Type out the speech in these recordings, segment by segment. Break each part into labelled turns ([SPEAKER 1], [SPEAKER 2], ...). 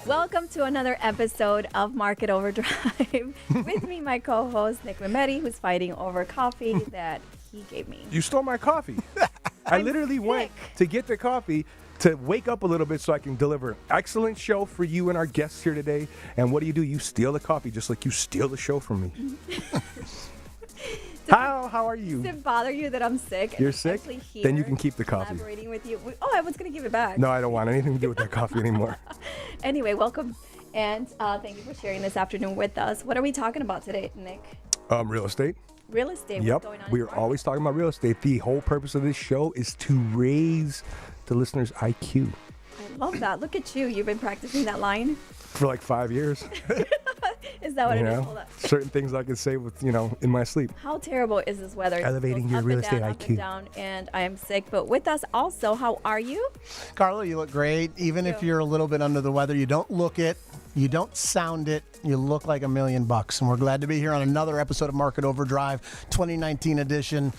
[SPEAKER 1] Welcome to another episode of Market Overdrive. With me, my co-host, Nick Mametti, who's fighting over coffee that he gave me.
[SPEAKER 2] You stole my coffee. I literally went to get the coffee to wake up a little bit so I can deliver an excellent show for you and our guests here today. And what do? You steal the coffee just like you steal the show from me. How are you?
[SPEAKER 1] Does it bother you that I'm sick?
[SPEAKER 2] You're sick? Then you can keep the coffee.
[SPEAKER 1] Collaborating with you. I was going to give it back.
[SPEAKER 2] No, I don't want anything to do with that coffee anymore.
[SPEAKER 1] Anyway, welcome. And thank you for sharing this afternoon with us. What are we talking about today, Nick?
[SPEAKER 2] Real estate.
[SPEAKER 1] Real estate.
[SPEAKER 2] Yep.
[SPEAKER 1] What's going on
[SPEAKER 2] We are always talking about real estate. The whole purpose of this show is to raise the listeners' IQ.
[SPEAKER 1] I love that. Look at you. You've been practicing that line?
[SPEAKER 2] For like 5 years.
[SPEAKER 1] Is that what it is? Hold up.
[SPEAKER 2] Certain things I can say with, in my sleep.
[SPEAKER 1] How terrible is this weather?
[SPEAKER 2] Elevating your real estate IQ.
[SPEAKER 1] Up and down, and I am sick. But with us also, how are you?
[SPEAKER 3] Carla, you look great. Even if you're a little bit under the weather, you don't look it. You don't sound it. You look like $1 million. And we're glad to be here on another episode of Market Overdrive, 2019 edition.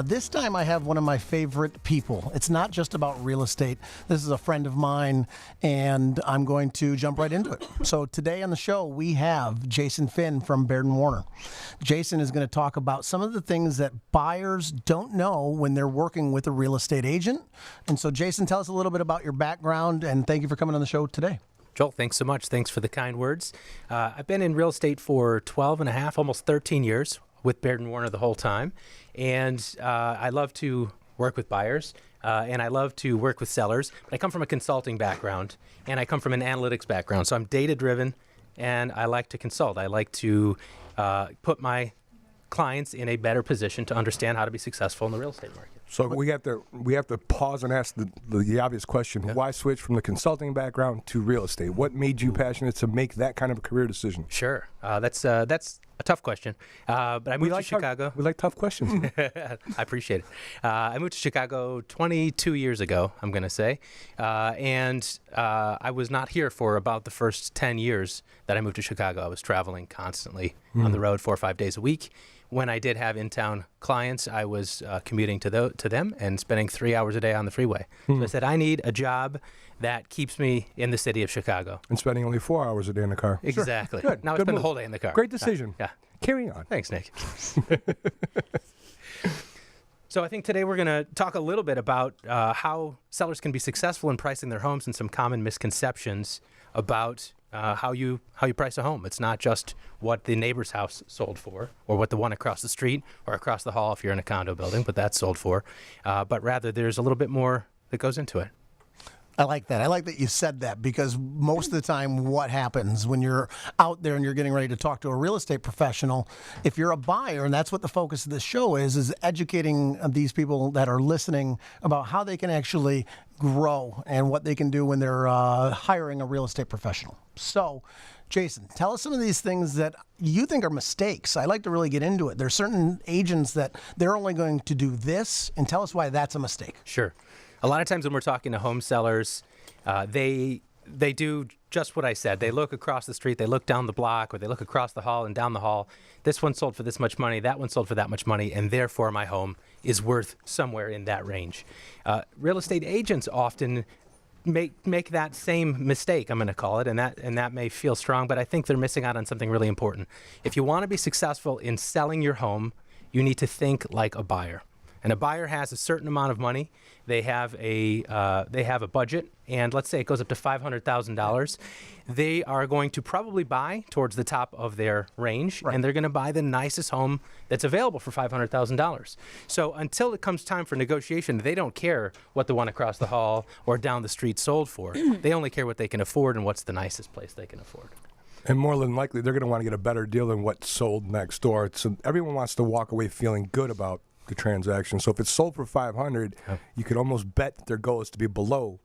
[SPEAKER 3] This time I have one of my favorite people. It's not just about real estate. This is a friend of mine, and I'm going to jump right into it. So today on the show, we have Jason Finn from Baird & Warner. Jason is going to talk about some of the things that buyers don't know when they're working with a real estate agent. And so, Jason, tell us a little bit about your background, and thank you for coming on the show today.
[SPEAKER 4] Joel, thanks so much. Thanks for the kind words. I've been in real estate for 12 and a half, almost 13 years with Baird & Warner the whole time. And I love to work with buyers and I love to work with sellers. But I come from a consulting background and I come from an analytics background. So I'm data-driven and I like to consult. I like to put my clients in a better position to understand how to be successful in the real estate market.
[SPEAKER 2] So we have to pause and ask the obvious question: Why switch from the consulting background to real estate? What made you passionate to make that kind of a career decision?
[SPEAKER 4] Sure, that's a tough question. But I moved to Chicago.
[SPEAKER 2] We like tough questions.
[SPEAKER 4] I appreciate it. I moved to Chicago 22 years ago, I'm going to say, and I was not here for about the first 10 years that I moved to Chicago. I was traveling constantly on the road 4 or 5 days a week. When I did have in-town clients, I was commuting to them and spending 3 hours a day on the freeway. So I said, I need a job that keeps me in the city of Chicago.
[SPEAKER 2] And spending only 4 hours a day in the car.
[SPEAKER 4] Exactly.
[SPEAKER 2] Sure. Good.
[SPEAKER 4] Now I spend the whole day in the car.
[SPEAKER 2] Great decision.
[SPEAKER 4] Yeah.
[SPEAKER 2] Carry on.
[SPEAKER 4] Thanks, Nick. So I think today we're going to talk a little bit about how sellers can be successful in pricing their homes and some common misconceptions about how you price a home. It's not just what the neighbor's house sold for, or what the one across the street or across the hall if you're in a condo building, but that's sold for. But rather, there's a little bit more that goes into it.
[SPEAKER 3] I like that. I like that you said that, because most of the time what happens when you're out there and you're getting ready to talk to a real estate professional, if you're a buyer, and that's what the focus of this show is educating these people that are listening about how they can actually grow and what they can do when they're hiring a real estate professional. So, Jason, tell us some of these things that you think are mistakes. I like to really get into it. There's certain agents that they're only going to do this, and tell us why that's a mistake.
[SPEAKER 4] Sure. A lot of times when we're talking to home sellers, they do just what I said. They look across the street, they look down the block, or they look across the hall and down the hall. This one sold for this much money, that one sold for that much money, and therefore my home is worth somewhere in that range. Real estate agents often make that same mistake, I'm going to call it, and that may feel strong, but I think they're missing out on something really important. If you want to be successful in selling your home, you need to think like a buyer. And a buyer has a certain amount of money. They have a budget, and let's say it goes up to $500,000. They are going to probably buy towards the top of their range, and they're going to buy the nicest home that's available for $500,000. So until it comes time for negotiation, they don't care what the one across the hall or down the street sold for. They only care what they can afford and what's the nicest place they can afford.
[SPEAKER 2] And more than likely, they're going to want to get a better deal than what's sold next door. So everyone wants to walk away feeling good about the transaction. So if it's sold for $500, you could almost bet that their goal is to be below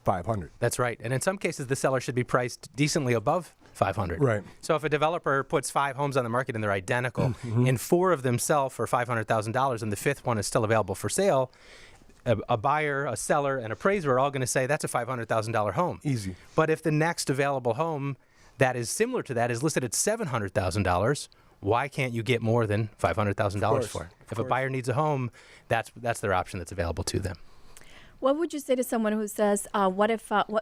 [SPEAKER 2] $500.
[SPEAKER 4] That's right. And in some cases, the seller should be priced decently above $500.
[SPEAKER 2] Right.
[SPEAKER 4] So if a developer puts 5 homes on the market and they're identical, and 4 of them sell for $500,000, and the 5th one is still available for sale, a buyer, a seller, and appraiser are all going to say that's a $500,000 home.
[SPEAKER 2] Easy.
[SPEAKER 4] But if the next available home that is similar to that is listed at $700,000, why can't you get more than $500,000 for it? If a buyer needs a home, that's their option that's available to them.
[SPEAKER 1] What would you say to someone who says, what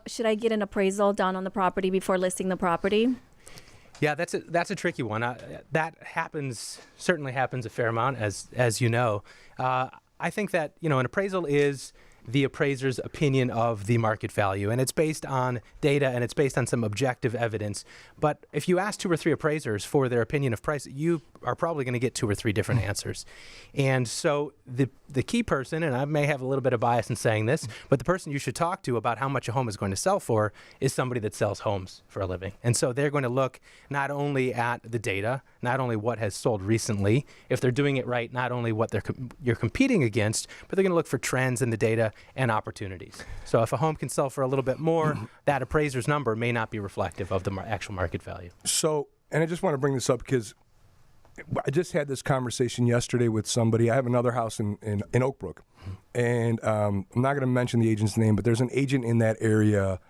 [SPEAKER 1] should I get an appraisal done on the property before listing the property?
[SPEAKER 4] Yeah, that's a tricky one. That certainly happens a fair amount, as you know. I think that an appraisal is the appraiser's opinion of the market value, and it's based on data and it's based on some objective evidence. But if you ask 2 or 3 appraisers for their opinion of price, you are probably going to get 2 or 3 different answers. And so the key person, and I may have a little bit of bias in saying this, but the person you should talk to about how much a home is going to sell for is somebody that sells homes for a living. And so they're going to look not only at the data, not only what has sold recently, if they're doing it right, not only what you're competing against, but they're going to look for trends in the data and opportunities. So if a home can sell for a little bit more, that appraiser's number may not be reflective of the actual market value.
[SPEAKER 2] So, and I just want to bring this up because I just had this conversation yesterday with somebody. I have another house in Oak Brook, and I'm not going to mention the agent's name, but there's an agent in that area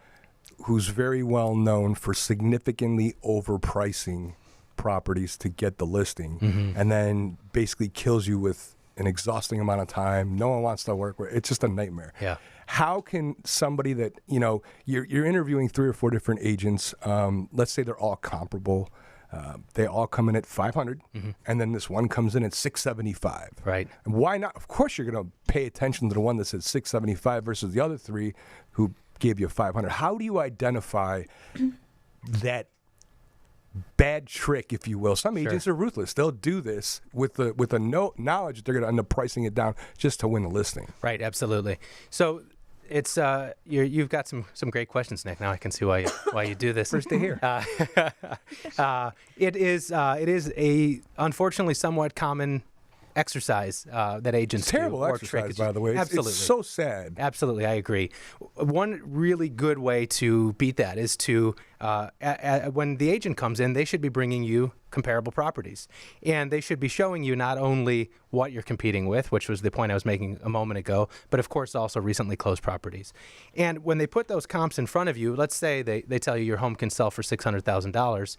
[SPEAKER 2] who's very well known for significantly overpricing properties to get the listing, and then basically kills you with an exhausting amount of time. No one wants to work with. It's just a nightmare.
[SPEAKER 4] Yeah.
[SPEAKER 2] How can somebody that, you're interviewing 3 or 4 different agents, let's say they're all comparable, they all come in at 500, and then this one comes in at 675.
[SPEAKER 4] Right.
[SPEAKER 2] And why not? Of course you're going to pay attention to the one that says 675 versus the other 3 who gave you 500. How do you identify that bad trick, if you will? Some agents are ruthless. They'll do this with the knowledge that they're going to end up pricing it down just to win the listing.
[SPEAKER 4] Right, absolutely. So it's you've got some great questions, Nick. Now I can see why you do this.
[SPEAKER 2] First to hear.
[SPEAKER 4] It is a unfortunately somewhat common exercise that agents do.
[SPEAKER 2] Terrible exercise, by the way.
[SPEAKER 4] Absolutely.
[SPEAKER 2] It's so sad.
[SPEAKER 4] Absolutely, I agree. One really good way to beat that is to, when the agent comes in, they should be bringing you comparable properties. And they should be showing you not only what you're competing with, which was the point I was making a moment ago, but of course also recently closed properties. And when they put those comps in front of you, let's say they tell you your home can sell for $600,000,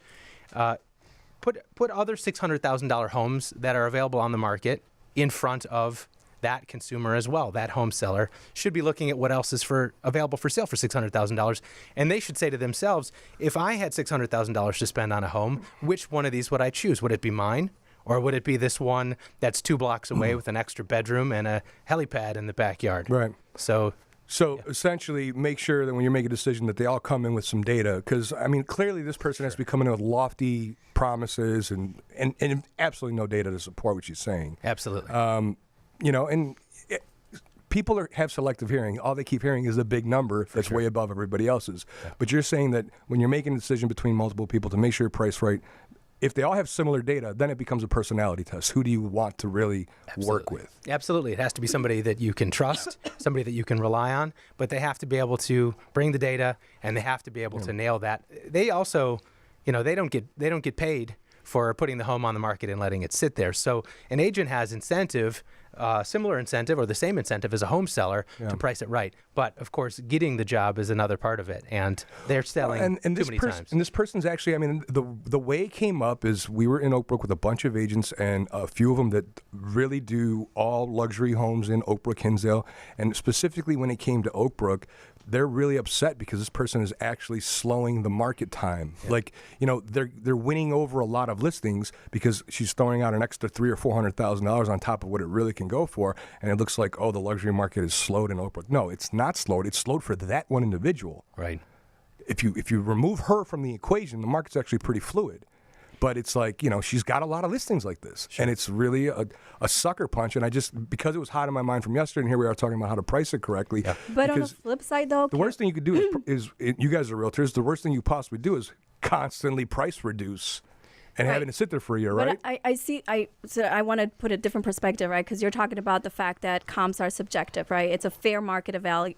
[SPEAKER 4] put other $600,000 homes that are available on the market in front of that consumer as well. That home seller should be looking at what else is available for sale for $600,000, and they should say to themselves, if I had $600,000 to spend on a home, which one of these would I choose? Would it be mine, or would it be this one that's 2 blocks away with an extra bedroom and a helipad in the backyard?
[SPEAKER 2] Right.
[SPEAKER 4] So
[SPEAKER 2] essentially, make sure that when you make a decision that they all come in with some data, because clearly this person has to be coming in with lofty promises and absolutely no data to support what she's saying.
[SPEAKER 4] Absolutely.
[SPEAKER 2] People have selective hearing. All they keep hearing is a big number that's way above everybody else's. Yeah. But you're saying that when you're making a decision between multiple people to make sure you're priced right, if they all have similar data, then it becomes a personality test. Who do you want to really work with?
[SPEAKER 4] Absolutely. It has to be somebody that you can trust, somebody that you can rely on, but they have to be able to bring the data and they have to be able to nail that. They also, they don't get paid for putting the home on the market and letting it sit there. So an agent has incentive, similar incentive or the same incentive as a home seller to price it right. But of course, getting the job is another part of it, and they're selling too many times.
[SPEAKER 2] And this person's actually, the way it came up is we were in Oak Brook with a bunch of agents, and a few of them that really do all luxury homes in Oak Brook, Hinsdale, and specifically when it came to Oak Brook, they're really upset because this person is actually slowing the market time. Yeah. They're winning over a lot of listings because she's throwing out an extra $300,000 or $400,000 on top of what it really can go for, and it looks like, the luxury market is slowed in Oak Brook. No, it's not slowed. It's slowed for that one individual.
[SPEAKER 4] Right.
[SPEAKER 2] If you remove her from the equation, the market's actually pretty fluid. But it's like, she's got a lot of listings like this. Sure. And it's really a sucker punch. And because it was hot in my mind from yesterday, and here we are talking about how to price it correctly. Yeah.
[SPEAKER 1] But on the flip side, though,
[SPEAKER 2] the worst thing you could do is you guys are realtors, the worst thing you possibly do is constantly price reduce and having to sit there for a year, right?
[SPEAKER 1] But I want to put a different perspective, right? Because you're talking about the fact that comps are subjective, right? It's a fair market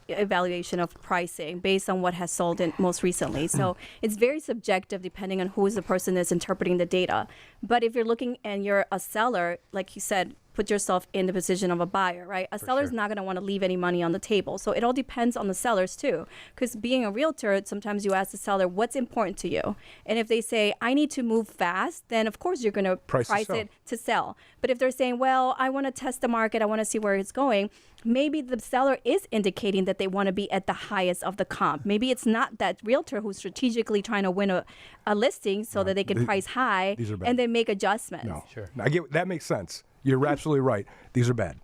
[SPEAKER 1] evaluation of pricing based on what has sold in most recently. So it's very subjective depending on who is the person that's interpreting the data. But if you're looking and you're a seller, like you said, put yourself in the position of a buyer, right? A seller's not going to want to leave any money on the table. So it all depends on the sellers too. Because being a realtor, sometimes you ask the seller, what's important to you? And if they say, I need to move fast, then of course you're going to price it to sell. But if they're saying, well, I want to test the market, I want to see where it's going, maybe the seller is indicating that they want to be at the highest of the comp. Maybe it's not that realtor who's strategically trying to win a listing so that they can price high and then make adjustments.
[SPEAKER 2] No, sure. I get that makes sense. You're absolutely right. These are bad.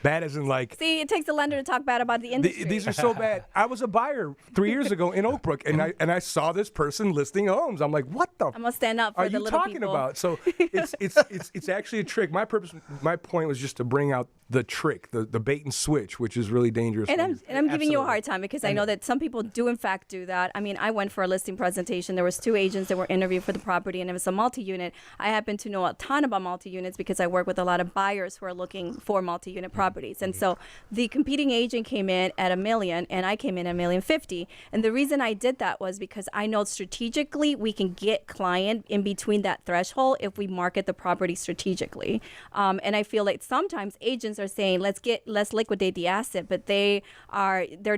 [SPEAKER 2] Bad as in like.
[SPEAKER 1] See, it takes a lender to talk bad about the industry.
[SPEAKER 2] These are so bad. I was a buyer 3 years ago in Oak Brook, and I saw this person listing homes. I'm like, what the?
[SPEAKER 1] I'm gonna stand up for the little people.
[SPEAKER 2] Are you talking about? So it's actually a trick. My point was just to bring out the trick, the bait and switch, which is really dangerous.
[SPEAKER 1] And I'm giving you a hard time because I know that some people do in fact do that. I mean, I went for a listing presentation. There was 2 agents that were interviewed for the property, and it was a multi-unit. I happen to know a ton about multi-units because I work with a lot of buyers who are looking for multi-unit properties. And so the competing agent came in at $1 million, and I came in at $1,050,000. And the reason I did that was because I know strategically we can get client in between that threshold if we market the property strategically. And I feel like sometimes agents are saying, let's liquidate the asset, but they're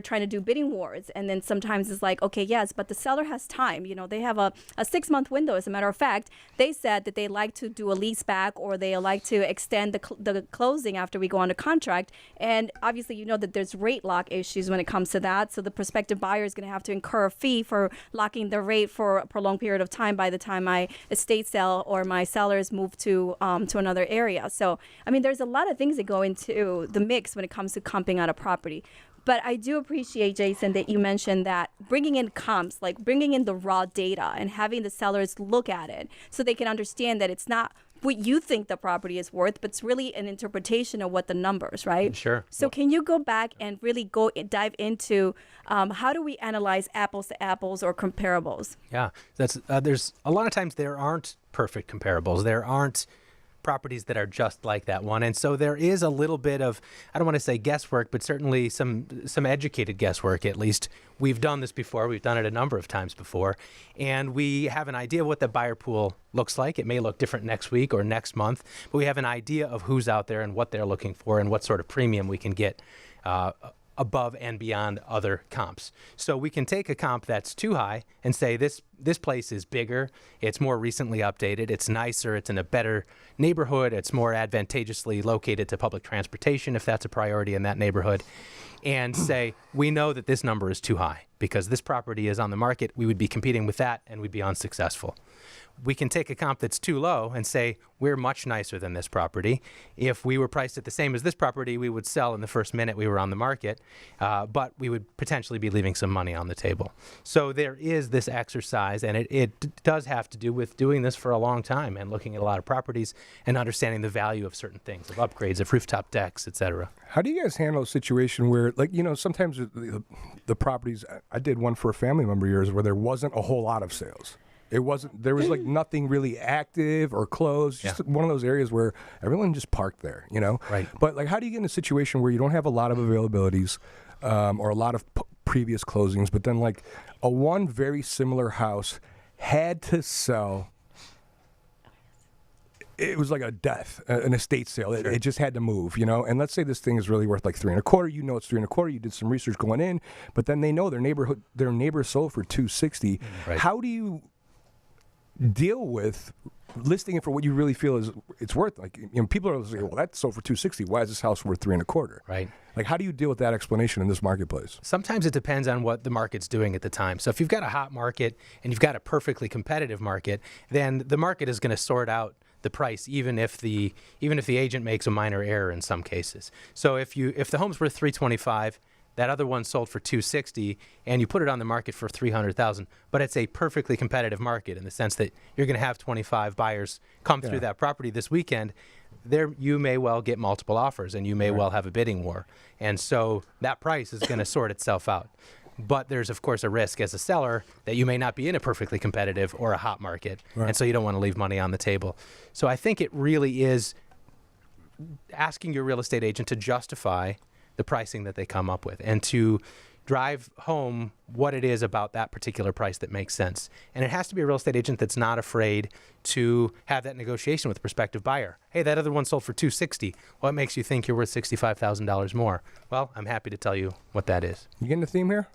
[SPEAKER 1] trying to do bidding wars. And then sometimes it's like, okay, yes, but the seller has time. You know, they have a 6-month window. As a matter of fact, they said that they like to do a lease back, or they like to extend the closing after we go under contract. And obviously, you know that there's rate lock issues when it comes to that. So the prospective buyer is going to have to incur a fee for locking the rate for a prolonged period of time by the time my estate sale or my sellers move to another area. So, I mean, there's a lot of things that go into the mix when it comes to comping out a property. But I do appreciate, Jason, that you mentioned that bringing in comps, like bringing in the raw data and having the sellers look at it so they can understand that it's not what you think the property is worth, but it's really an interpretation of what the numbers, right?
[SPEAKER 4] Sure.
[SPEAKER 1] So can you go back and really dive into how do we analyze apples to apples or comparables?
[SPEAKER 4] Yeah, there's a lot of times there aren't perfect comparables. There aren't properties that are just like that one. And so there is a little bit of, I don't want to say guesswork, but certainly some educated guesswork at least. We've done this before. We've done it a number of times before. And we have an idea of what the buyer pool looks like. It may look different next week or next month, but we have an idea of who's out there and what they're looking for and what sort of premium we can get above and beyond other comps. So we can take a comp that's too high and say this place is bigger, it's more recently updated, it's nicer, it's in a better neighborhood, it's more advantageously located to public transportation if that's a priority in that neighborhood, and say we know that this number is too high because this property is on the market, we would be competing with that and we'd be unsuccessful. We can take a comp that's too low and say we're much nicer than this property. If we were priced at the same as this property, we would sell in the first minute we were on the market, but we would potentially be leaving some money on the table. So there is this exercise, and it does have to do with doing this for a long time and looking at a lot of properties and understanding the value of certain things, of upgrades, of rooftop decks, et cetera.
[SPEAKER 2] How do you guys handle a situation where, like, you know, sometimes the properties, I did one for a family member of yours where there wasn't a whole lot of sales. There was like nothing really active or closed, just one of those areas where everyone just parked there, you know?
[SPEAKER 4] Right.
[SPEAKER 2] But like, how do you get in a situation where you don't have a lot of availabilities or a lot of previous closings, but then like one very similar house had to sell? It was like a death, an estate sale.
[SPEAKER 4] Sure.
[SPEAKER 2] It just had to move, you know? And let's say this thing is really worth like 3.25. You know it's 3.25. You did some research going in, but then they know their neighbor sold for 260.
[SPEAKER 4] Right.
[SPEAKER 2] How do you deal with listing it for what you really feel is it's worth? Like, you know, people are saying, well, that sold for 260. Why is this house worth 3.25?
[SPEAKER 4] Right.
[SPEAKER 2] Like, how do you deal with that explanation in this marketplace?
[SPEAKER 4] Sometimes it depends on what the market's doing at the time. So if you've got a hot market and you've got a perfectly competitive market, then the market is going to sort out the price, even if the agent makes a minor error in some cases. So if the home's worth 325, that other one sold for 260, and you put it on the market for 300,000, but it's a perfectly competitive market in the sense that you're going to have 25 buyers come through that property this weekend. There, you may well get multiple offers, and you may well have a bidding war, and so that price is going to sort itself out. But there's, of course, a risk as a seller that you may not be in a perfectly competitive or a hot market, and so you don't want to leave money on the table. So I think it really is asking your real estate agent to justify the pricing that they come up with and to drive home what it is about that particular price that makes sense. And it has to be a real estate agent that's not afraid to have that negotiation with a prospective buyer. Hey, that other one sold for $260. What makes you think you're worth $65,000 more? Well, I'm happy to tell you what that is.
[SPEAKER 2] You getting the theme here?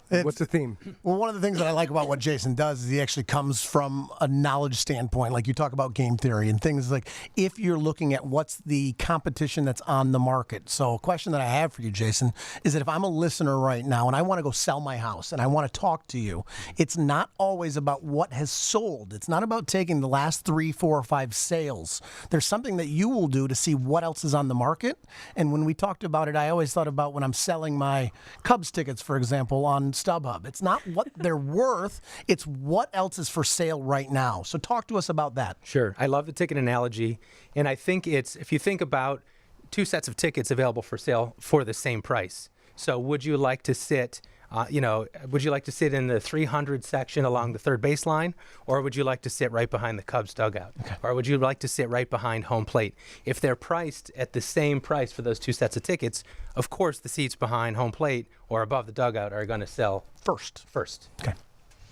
[SPEAKER 2] What's the theme?
[SPEAKER 3] Well, one of the things that I like about what Jason does is he actually comes from a knowledge standpoint. Like you talk about game theory and things like if you're looking at what's the competition that's on the market. So a question that I have for you, Jason, is that if I'm a listener right now and I want to go sell my house and I want to talk to you, it's not always about what has sold. It's not about taking the last 3, 4, or 5 sales. There's something that you will do to see what else is on the market. And when we talked about it, I always thought about when I'm selling my Cubs tickets, for example, on StubHub. It's not what they're worth, it's what else is for sale right now. So talk to us about that.
[SPEAKER 4] Sure. I love the ticket analogy. And I think it's, if you think about 2 sets of tickets available for sale for the same price. So would you like to sit, would you like to sit in the 300 section along the third baseline, or would you like to sit right behind the Cubs dugout? Okay. Or would you like to sit right behind home plate? If they're priced at the same price for those 2 sets of tickets, of course the seats behind home plate or above the dugout are going to sell first.
[SPEAKER 3] Okay.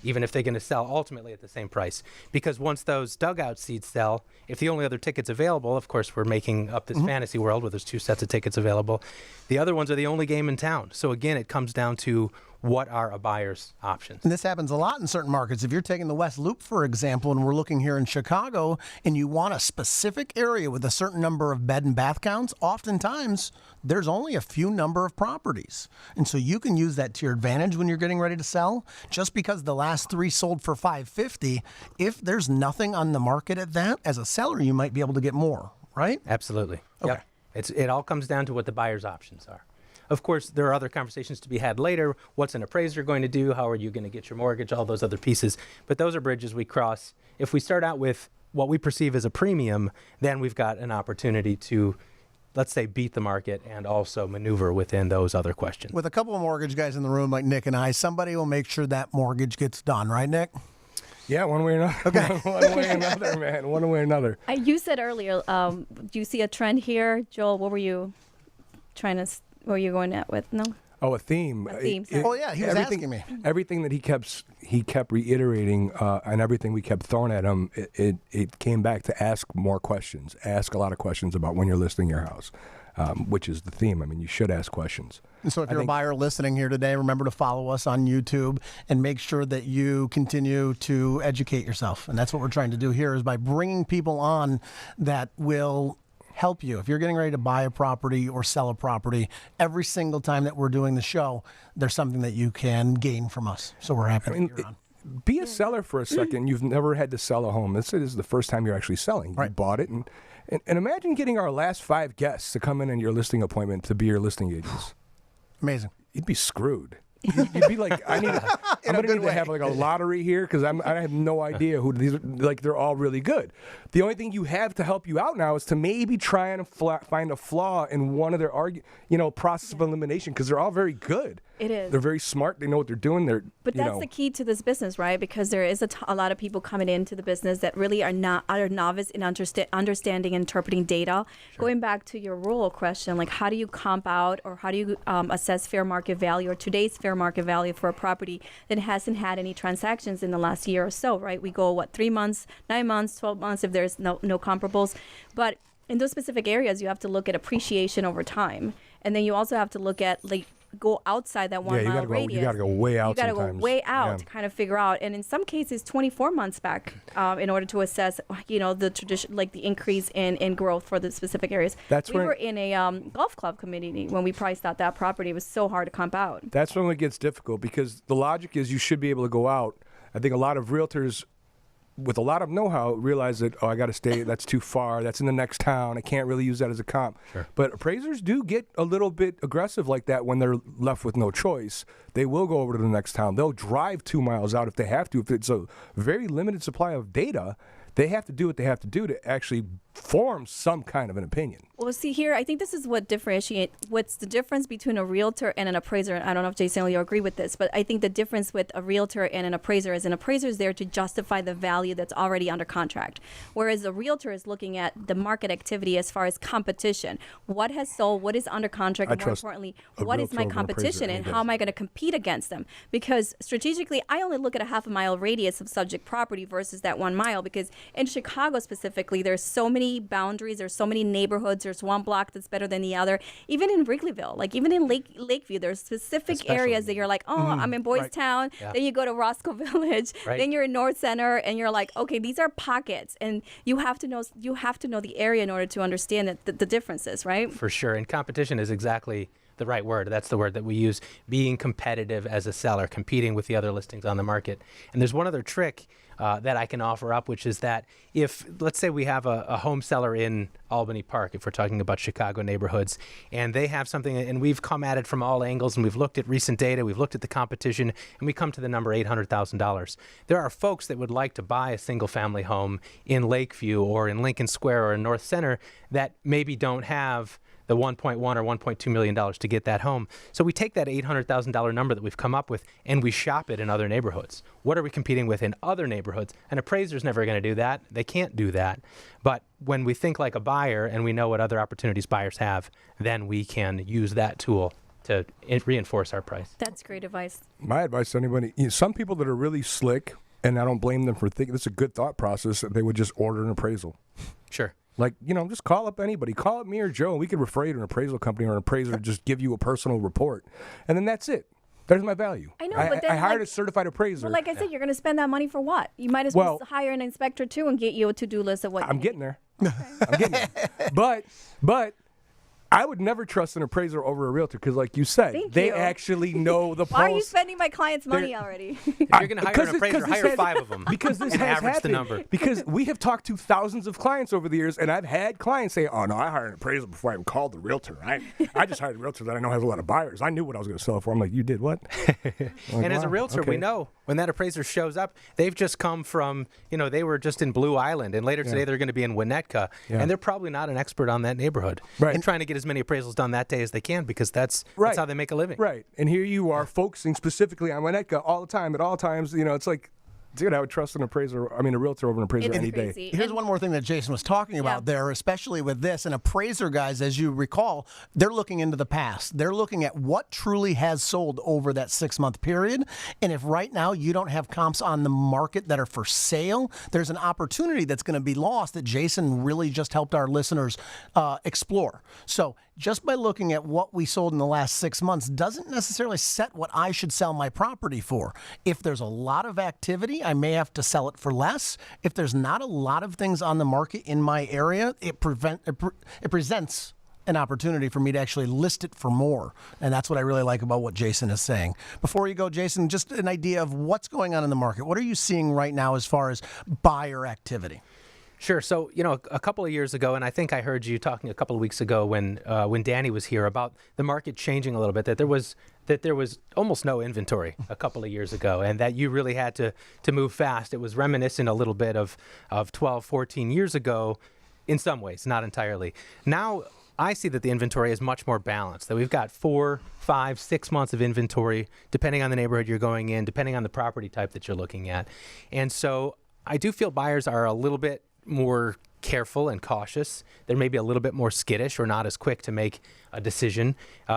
[SPEAKER 4] Even if they're going to sell ultimately at the same price. Because once those dugout seats sell, if the only other tickets available, of course, we're making up this fantasy world where there's 2 sets of tickets available. The other ones are the only game in town. So again, it comes down to what are a buyer's options.
[SPEAKER 3] And this happens a lot in certain markets. If you're taking the West Loop, for example, and we're looking here in Chicago, and you want a specific area with a certain number of bed and bath counts, oftentimes there's only a few number of properties. And so you can use that to your advantage when you're getting ready to sell. Just because the last 3 sold for $550, if there's nothing on the market at that, as a seller, you might be able to get more, right?
[SPEAKER 4] Absolutely.
[SPEAKER 3] Okay.
[SPEAKER 4] Yep. It all comes down to what the buyer's options are. Of course, there are other conversations to be had later. What's an appraiser going to do? How are you going to get your mortgage? All those other pieces. But those are bridges we cross. If we start out with what we perceive as a premium, then we've got an opportunity to, let's say, beat the market and also maneuver within those other questions.
[SPEAKER 3] With a couple of mortgage guys in the room like Nick and I, somebody will make sure that mortgage gets done, right, Nick?
[SPEAKER 2] Yeah, one way or another.
[SPEAKER 3] Okay.
[SPEAKER 2] One way or another, man. One way or another.
[SPEAKER 1] You said earlier, do you see a trend here? Joel, what were you trying to, where were you going at with? No?
[SPEAKER 2] Oh, a theme.
[SPEAKER 1] A theme, sorry.
[SPEAKER 3] Oh, yeah, he was asking me.
[SPEAKER 2] Everything that he kept reiterating, and everything we kept throwing at him, it came back to ask more questions. Ask a lot of questions about when you're listing your house, which is the theme. I mean, you should ask questions.
[SPEAKER 3] And so if you're a buyer listening here today, remember to follow us on YouTube and make sure that you continue to educate yourself. And that's what we're trying to do here is by bringing people on that will help you. If you're getting ready to buy a property or sell a property, every single time that we're doing the show, there's something that you can gain from us. So we're happy that you're on.
[SPEAKER 2] Be a seller for a second. You've never had to sell a home. This is the first time you're actually selling.
[SPEAKER 3] Right.
[SPEAKER 2] You bought it. And imagine getting our last 5 guests to come in your listing appointment to be your listing agents.
[SPEAKER 3] Amazing.
[SPEAKER 2] You'd be screwed. You'd be like, I'm going to need to have like a lottery here because I have no idea who these are. Like, they're all really good. The only thing you have to help you out now is to maybe try and find a flaw in one of their process of elimination because they're all very good.
[SPEAKER 1] It is.
[SPEAKER 2] They're very smart. They know what they're doing.
[SPEAKER 1] But that's the key to this business, right? Because there is a lot of people coming into the business that really are novice in understanding and interpreting data. Sure. Going back to your rural question, like how do you comp out or how do you assess fair market value or today's fair market value for a property that hasn't had any transactions in the last year or so, right? We go, 3 months, 9 months, 12 months if there's no comparables. But in those specific areas, you have to look at appreciation over time. And then you also have to look at go outside that 1 mile radius.
[SPEAKER 2] You got to go way out.
[SPEAKER 1] You got to go way out to kind of figure out, and in some cases, 24 months back, in order to assess, the tradition, like the increase in growth for the specific areas. We were in a golf club community when we priced out that property. It was so hard to comp out.
[SPEAKER 2] That's when it gets difficult because the logic is you should be able to go out. I think a lot of realtors with a lot of know-how realize that, I got to stay, that's too far, that's in the next town, I can't really use that as a comp.
[SPEAKER 4] Sure.
[SPEAKER 2] But appraisers do get a little bit aggressive like that when they're left with no choice. They will go over to the next town. They'll drive 2 miles out if they have to. If it's a very limited supply of data, they have to do what they have to do to actually form some kind of an opinion.
[SPEAKER 1] Well, see here, I think this is what's the difference between a realtor and an appraiser. I don't know if Jason, you agree with this, but I think the difference with a realtor and an appraiser is an appraiser is there to justify the value that's already under contract, whereas a realtor is looking at the market activity as far as competition. What has sold, what is under contract, and more importantly, what is my competition and how am I going to compete against them? Because strategically, I only look at a half a mile radius of subject property versus that 1 mile, because in Chicago specifically, there's so many boundaries, there's so many neighborhoods, there's one block that's better than the other. Even in Wrigleyville, like even in Lakeview, there's specific areas that you're like, oh, I'm in Boys Town. Yeah. Then you go to Roscoe Village. Right. Then you're in North Center, and you're like, okay, these are pockets, and you have to know the area in order to understand the differences, right?
[SPEAKER 4] For sure, and competition is exactly the right word. That's the word that we use. Being competitive as a seller, competing with the other listings on the market. And there's one other trick that I can offer up, which is that if, let's say we have a home seller in Albany Park, if we're talking about Chicago neighborhoods, and they have something, and we've come at it from all angles, and we've looked at recent data, we've looked at the competition, and we come to the number $800,000. There are folks that would like to buy a single-family home in Lakeview or in Lincoln Square or in North Center that maybe don't have the $1.1 or $1.2 million to get that home. So we take that $800,000 number that we've come up with and we shop it in other neighborhoods. What are we competing with in other neighborhoods? An appraiser's never going to do that. They can't do that. But when we think like a buyer and we know what other opportunities buyers have, then we can use that tool to reinforce our price.
[SPEAKER 1] That's great advice.
[SPEAKER 2] My advice to anybody, some people that are really slick, and I don't blame them for thinking this is a good thought process, they would just order an appraisal.
[SPEAKER 4] Sure.
[SPEAKER 2] Like, just call up anybody. Call up me or Joe, and we could refer you to an appraisal company or an appraiser to just give you a personal report. And then that's it. There's my value.
[SPEAKER 1] I know, but then
[SPEAKER 2] I hired a certified appraiser.
[SPEAKER 1] Well, like I said, you're going to spend that money for what? You might as well hire an inspector, too, and get you a to-do list of what
[SPEAKER 2] I'm getting there. I'm getting there. But I would never trust an appraiser over a realtor because, like you said, they actually know the pulse.
[SPEAKER 1] Why are you spending my client's money already?
[SPEAKER 4] If you're going to hire an appraiser, hire 5 of them.
[SPEAKER 2] Because this
[SPEAKER 4] and
[SPEAKER 2] has
[SPEAKER 4] average
[SPEAKER 2] happened.
[SPEAKER 4] the number.
[SPEAKER 2] Because we have talked to thousands of clients over the years, and I've had clients say, "Oh no, I hired an appraiser before I even called the realtor. I just hired a realtor that I know has a lot of buyers. I knew what I was going to sell it for." I'm like, "You did what?"
[SPEAKER 4] And as a realtor, we know when that appraiser shows up, they've just come from, they were just in Blue Island, and later today they're going to be in Winnetka, and they're probably not an expert on that neighborhood. Right. And trying to get as many appraisals done that day as they can because that's how they make a living.
[SPEAKER 2] Right. And here you are focusing specifically on Winnetka all the time, at all times. It's like, dude, I would trust a realtor over an appraiser any day.
[SPEAKER 3] Here's one more thing that Jason was talking about there, especially with this. An appraiser, guys, as you recall, they're looking into the past. They're looking at what truly has sold over that 6-month period. And if right now you don't have comps on the market that are for sale, there's an opportunity that's going to be lost that Jason really just helped our listeners explore. So just by looking at what we sold in the last 6 months doesn't necessarily set what I should sell my property for. If there's a lot of activity, I may have to sell it for less. If there's not a lot of things on the market in my area, it presents an opportunity for me to actually list it for more. And that's what I really like about what Jason is saying. Before you go, Jason, just an idea of what's going on in the market. What are you seeing right now as far as buyer activity?
[SPEAKER 4] Sure. So, a couple of years ago, and I think I heard you talking a couple of weeks ago when Danny was here about the market changing a little bit, that there was almost no inventory a couple of years ago, and that you really had to move fast. It was reminiscent a little bit of 12, 14 years ago in some ways, not entirely. Now, I see that the inventory is much more balanced, that we've got 4, 5, 6 months of inventory, depending on the neighborhood you're going in, depending on the property type that you're looking at. And so I do feel buyers are a little bit more careful and cautious. They're maybe a little bit more skittish or not as quick to make a decision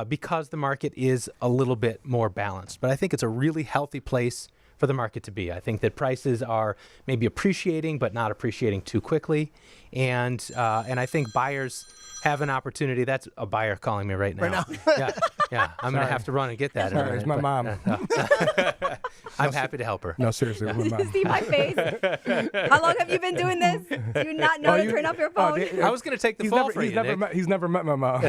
[SPEAKER 4] because the market is a little bit more balanced. But I think it's a really healthy place for the market to be. I think that prices are maybe appreciating, but not appreciating too quickly. And I think buyers have an opportunity. That's a buyer calling me right now. Yeah. I'm going to have to run and get that.
[SPEAKER 2] Sorry, it's my mom.
[SPEAKER 4] I'm happy to help her.
[SPEAKER 2] No, seriously, my mom.
[SPEAKER 1] See my face? How long have you been doing this? Do you not know to turn off your phone?
[SPEAKER 4] I was going to take the fall for you, Nick.
[SPEAKER 2] He's never met my mom.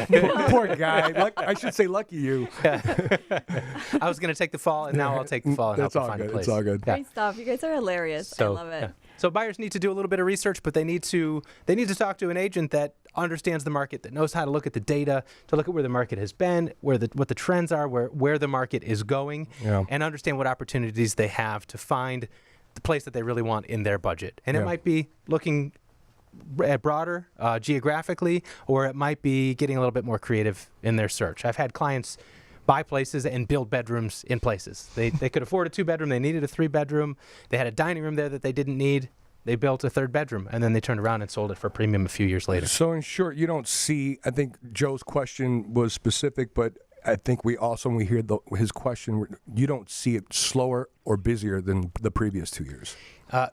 [SPEAKER 2] Poor guy. I should say lucky you.
[SPEAKER 4] I was going to take the fall, and now I'll take the fall and help her find a place.
[SPEAKER 2] It's all good.
[SPEAKER 1] Great stuff. You guys are hilarious. I love it.
[SPEAKER 4] Yeah. So buyers need to do a little bit of research, but they need to talk to an agent that understands the market, that knows how to look at the data, to look at where the market has been, what the trends are, where the market is going, and understand what opportunities they have to find the place that they really want in their budget. And it might be looking broader geographically, or it might be getting a little bit more creative in their search. I've had clients buy places and build bedrooms in places. They could afford a 2-bedroom. They needed a 3-bedroom. They had a dining room there that they didn't need. They built a 3rd bedroom, and then they turned around and sold it for a premium a few years later.
[SPEAKER 2] So in short, you don't see, I think Joe's question was specific, but I think we also, when we hear his question, you don't see it slower or busier than the previous 2 years.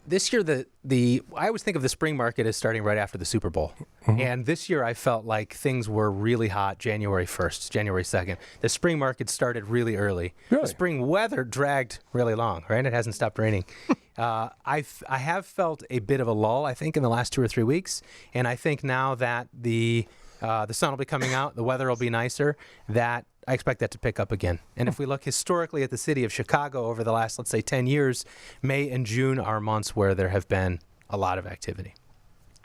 [SPEAKER 4] This year, I always think of the spring market as starting right after the Super Bowl. Mm-hmm. And this year I felt like things were really hot January 1st, January 2nd. The spring market started really early.
[SPEAKER 2] Really?
[SPEAKER 4] The spring weather dragged really long, right? It hasn't stopped raining. I have felt a bit of a lull, I think, in the last 2 or 3 weeks. And I think now that the sun will be coming out, the weather will be nicer, that I expect that to pick up again. And if we look historically at the city of Chicago over the last, let's say, 10 years, May and June are months where there have been a lot of activity.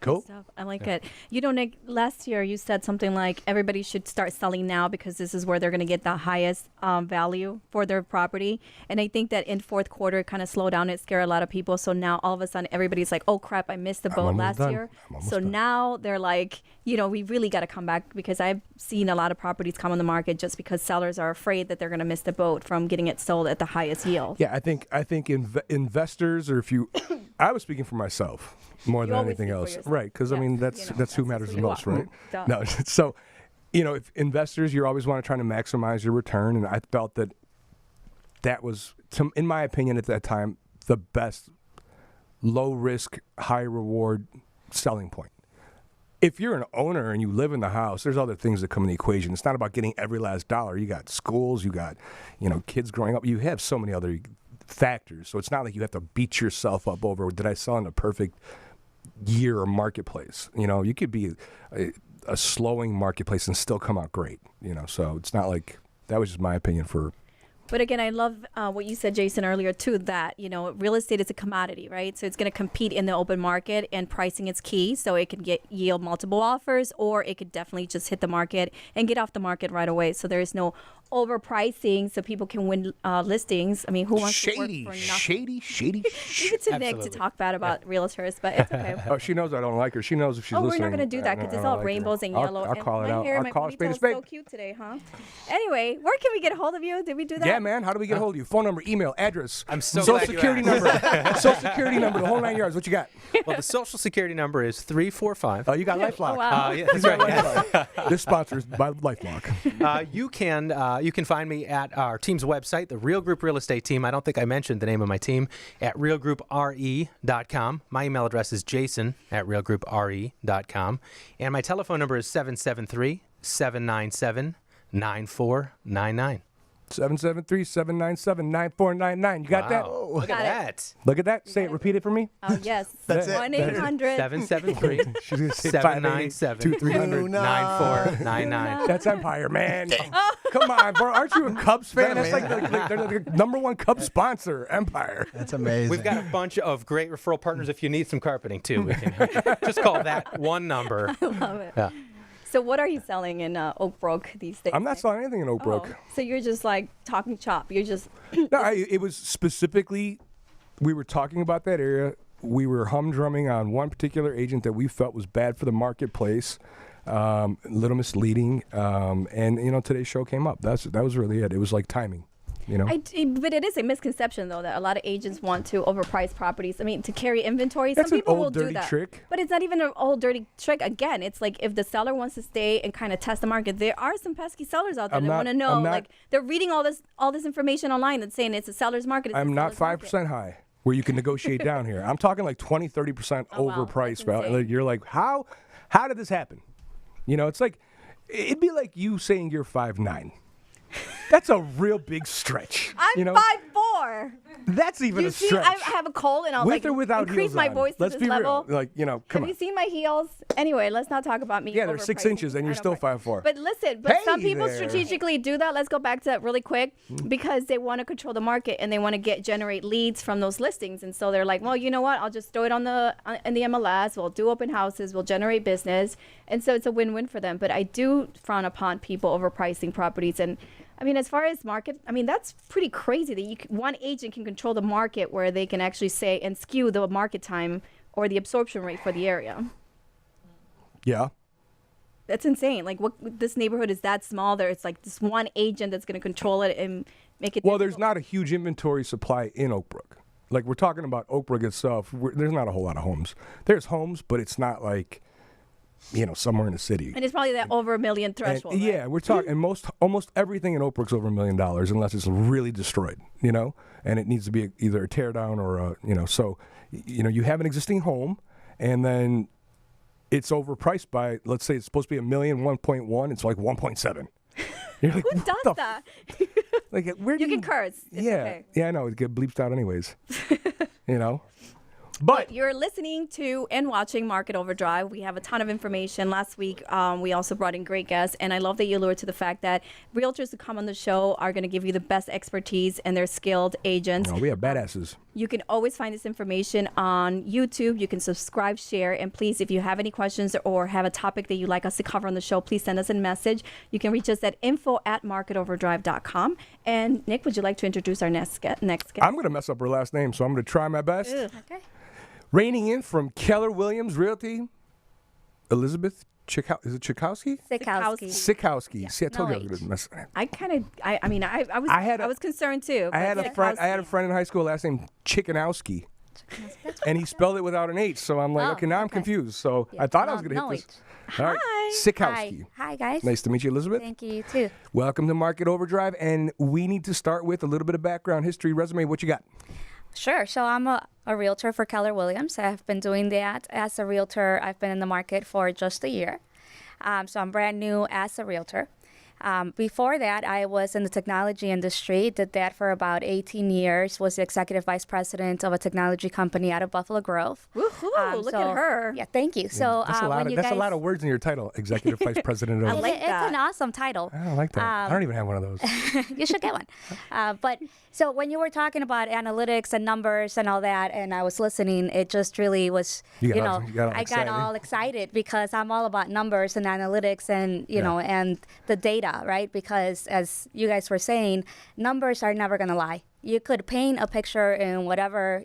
[SPEAKER 2] Cool.
[SPEAKER 1] Stuff. I like it. You know, Nick, last year you said something like everybody should start selling now because this is where they're going to get the highest value for their property. And I think that in fourth quarter, it kind of slowed down. It scared a lot of people. So now all of a sudden, everybody's like, oh, crap, I missed the boat last year. So now they're like, you know, we really got to come back because I've seen a lot of properties come on the market just because sellers are afraid that they're going to miss the boat from getting it sold at the highest yield.
[SPEAKER 2] Yeah, I think investors, or if you, I was speaking for myself more than anything else, right? Because I mean that's who matters the most, right? No, so you know, if investors, you always want to try to maximize your return, and I felt that was, in my opinion, at that time, the best low risk, high reward selling point. If you're an owner and you live in the house, there's other things that come in the equation. It's not about getting every last dollar. You got schools, you got, you know, kids growing up. You have so many other factors. So it's not like you have to beat yourself up over, did I sell in a perfect year or marketplace? You know, you could be a slowing marketplace and still come out great, you know. So it's not like, that was just my opinion for.
[SPEAKER 1] But again, I love what you said, Jason, earlier, too, that, you know, real estate is a commodity, right? So it's going to compete in the open market, and pricing is key. So it can yield multiple offers, or it could definitely just hit the market and get off the market right away. So there is no overpricing so people can win listings. I mean, who wants to work for nothing?
[SPEAKER 2] Shady.
[SPEAKER 1] Leave it to Nick to talk bad about realtors, but it's okay.
[SPEAKER 2] Oh, she knows I don't like her. She knows if she's listening.
[SPEAKER 1] Oh, we're not going to do that because it's all like rainbows and yellow.
[SPEAKER 2] I'll call it out.
[SPEAKER 1] I'll call it spade. So cute today, huh? Anyway, where can we get a hold of you? Did we do that?
[SPEAKER 2] Yeah, man. How do we get a hold of you? Phone number, email, address.
[SPEAKER 4] I'm so
[SPEAKER 2] Social
[SPEAKER 4] glad
[SPEAKER 2] security
[SPEAKER 4] you
[SPEAKER 2] number. Social security number, the whole 9 yards. What you got?
[SPEAKER 4] Well, the social security number is 345.
[SPEAKER 2] Oh, you got LifeLock.
[SPEAKER 1] Oh, wow.
[SPEAKER 4] Yeah, that's right.
[SPEAKER 2] This sponsor is by LifeLock.
[SPEAKER 4] You can find me at our team's website, the Real Group Real Estate Team. I don't think I mentioned the name of my team, at realgroupre.com. My email address is jason@realgroupre.com. And my telephone number is 773-797-9499.
[SPEAKER 2] 773-797-9499. You got that?
[SPEAKER 4] Oh, look at that.
[SPEAKER 2] Look at that. Say it. Repeat it for me.
[SPEAKER 1] Oh, yes.
[SPEAKER 3] That's it.
[SPEAKER 1] 1-800.
[SPEAKER 4] 773-797-9499.
[SPEAKER 2] That's Empire, man. Come on, bro. Aren't you a Cubs fan? That's like they're the number one Cubs sponsor, Empire.
[SPEAKER 3] That's amazing.
[SPEAKER 4] We've got a bunch of great referral partners. If you need some carpeting, too, we can help you. Just call that one number.
[SPEAKER 1] I love it.
[SPEAKER 4] Yeah.
[SPEAKER 1] So what are you selling in Oak Brook these days?
[SPEAKER 2] I'm not selling anything in Oak Brook.
[SPEAKER 1] Oh, so you're just like talking chop. You're just.
[SPEAKER 2] No, it was specifically, we were talking about that area. We were humdrumming on one particular agent that we felt was bad for the marketplace, a little misleading, and you know, today's show came up. That was really it. It was like timing. You know?
[SPEAKER 1] But it is a misconception, though, that a lot of agents want to overprice properties. I mean, to carry inventory,
[SPEAKER 2] That's
[SPEAKER 1] some people
[SPEAKER 2] an
[SPEAKER 1] will
[SPEAKER 2] old,
[SPEAKER 1] do
[SPEAKER 2] dirty
[SPEAKER 1] that.
[SPEAKER 2] trick.
[SPEAKER 1] But it's not even an old, dirty trick. Again, it's like if the seller wants to stay and kind of test the market, there are some pesky sellers out there that want to know. Like, they're reading all this information online that's saying it's a seller's market.
[SPEAKER 2] I'm not 5% high where you can negotiate down here. I'm talking like 20, 30% overpriced.
[SPEAKER 1] Wow,
[SPEAKER 2] You're like, how did this happen? You know, it's like, it'd be like you saying you're 5'9". That's a real big stretch.
[SPEAKER 1] I'm
[SPEAKER 2] you know?
[SPEAKER 1] 5'4".
[SPEAKER 2] That's even a stretch.
[SPEAKER 1] I have a cold and I'll
[SPEAKER 2] With or without
[SPEAKER 1] increase
[SPEAKER 2] heels
[SPEAKER 1] my
[SPEAKER 2] on.
[SPEAKER 1] voice
[SPEAKER 2] Let's
[SPEAKER 1] to this
[SPEAKER 2] be
[SPEAKER 1] level.
[SPEAKER 2] real. Like, you know, come
[SPEAKER 1] Have
[SPEAKER 2] on.
[SPEAKER 1] you seen my heels? Anyway, let's not talk about me.
[SPEAKER 2] Yeah, they're 6
[SPEAKER 1] overpricing.
[SPEAKER 2] inches and you're
[SPEAKER 1] I
[SPEAKER 2] still
[SPEAKER 1] don't care.
[SPEAKER 2] 5'4".
[SPEAKER 1] But listen, some
[SPEAKER 2] Hey
[SPEAKER 1] people
[SPEAKER 2] there.
[SPEAKER 1] strategically do that. Let's go back to that really quick because they want to control the market and they want to generate leads from those listings. And so they're like, well, you know what? I'll just throw it in the MLS. We'll do open houses. We'll generate business. And so it's a win-win for them. But I do frown upon people overpricing properties. And I mean, as far as market, I mean, that's pretty crazy that one agent can control the market where they can actually say and skew the market time or the absorption rate for the area.
[SPEAKER 2] Yeah.
[SPEAKER 1] That's insane. Like, what this neighborhood is that small. It's like this one agent that's going to control it and make it.
[SPEAKER 2] Well, there's
[SPEAKER 1] difficult.
[SPEAKER 2] not a huge inventory supply in Oak Brook. Like, we're talking about Oak Brook itself. There's not a whole lot of homes. There's homes, but it's not like, somewhere in the city.
[SPEAKER 1] And it's probably that over $1 million threshold.
[SPEAKER 2] And,
[SPEAKER 1] right?
[SPEAKER 2] yeah, we're talking, and almost everything in Oak Brook's over $1 million unless it's really destroyed, and it needs to be either a tear down or so, you have an existing home and then it's overpriced by, let's say it's supposed to be $1 million, 1.1, it's like 1.7. You're like,
[SPEAKER 1] Who does that?
[SPEAKER 2] Like, where do
[SPEAKER 1] You can curse. It's
[SPEAKER 2] yeah,
[SPEAKER 1] okay.
[SPEAKER 2] yeah, I know. It gets bleeped out anyways. But
[SPEAKER 1] You're listening to and watching Market Overdrive. We have a ton of information. Last week, we also brought in great guests, and I love that you alluded to the fact that realtors who come on the show are going to give you the best expertise, and they're skilled agents.
[SPEAKER 2] we have badasses.
[SPEAKER 1] You can always find this information on YouTube. You can subscribe, share, and please, if you have any questions or have a topic that you'd like us to cover on the show, please send us a message. You can reach us at info@marketoverdrive.com. And Nick, would you like to introduce our next guest?
[SPEAKER 2] I'm going to mess up her last name, so I'm going to try my best.
[SPEAKER 1] Ugh.
[SPEAKER 5] Okay.
[SPEAKER 2] Reigning in from Keller Williams Realty, Elizabeth is it Cikowski?
[SPEAKER 5] Cikowski.
[SPEAKER 2] Cikowski. See, I told you I was
[SPEAKER 5] No
[SPEAKER 2] going to mess.
[SPEAKER 1] I was concerned too.
[SPEAKER 2] I had a friend. I had a friend in high school last name Cikowski, and he spelled it without an H. So I'm like,
[SPEAKER 5] Oh,
[SPEAKER 2] okay, now I'm
[SPEAKER 5] okay.
[SPEAKER 2] confused. So I thought I was going to
[SPEAKER 5] No
[SPEAKER 2] hit this.
[SPEAKER 5] H.
[SPEAKER 2] All right,
[SPEAKER 1] Hi.
[SPEAKER 2] Cikowski.
[SPEAKER 5] Hi, guys.
[SPEAKER 2] Nice to meet you, Elizabeth.
[SPEAKER 5] Thank you, you too.
[SPEAKER 2] Welcome to Market Overdrive, and we need to start with a little bit of background history, resume. What you got?
[SPEAKER 5] Sure. So I'm a realtor for Keller Williams. I've been doing that as a realtor. I've been in the market for just a year. So I'm brand new as a realtor. Before that, I was in the technology industry, did that for about 18 years, was the executive vice president of a technology company out of Buffalo Grove.
[SPEAKER 1] Woohoo! Look at her.
[SPEAKER 5] Yeah, thank you. So
[SPEAKER 2] That's, a lot of words in your title, executive vice president of.
[SPEAKER 1] like
[SPEAKER 5] It's
[SPEAKER 1] that.
[SPEAKER 5] an awesome title.
[SPEAKER 2] I don't like that. I don't even have one of those.
[SPEAKER 5] You should get one. But so when you were talking about analytics and numbers and all that, and I was listening, it just really was,
[SPEAKER 2] You got all
[SPEAKER 5] I got
[SPEAKER 2] excited.
[SPEAKER 5] all excited because I'm all about numbers and analytics and, you know, and the data, right? Because as you guys were saying, numbers are never going to lie. You could paint a picture in whatever,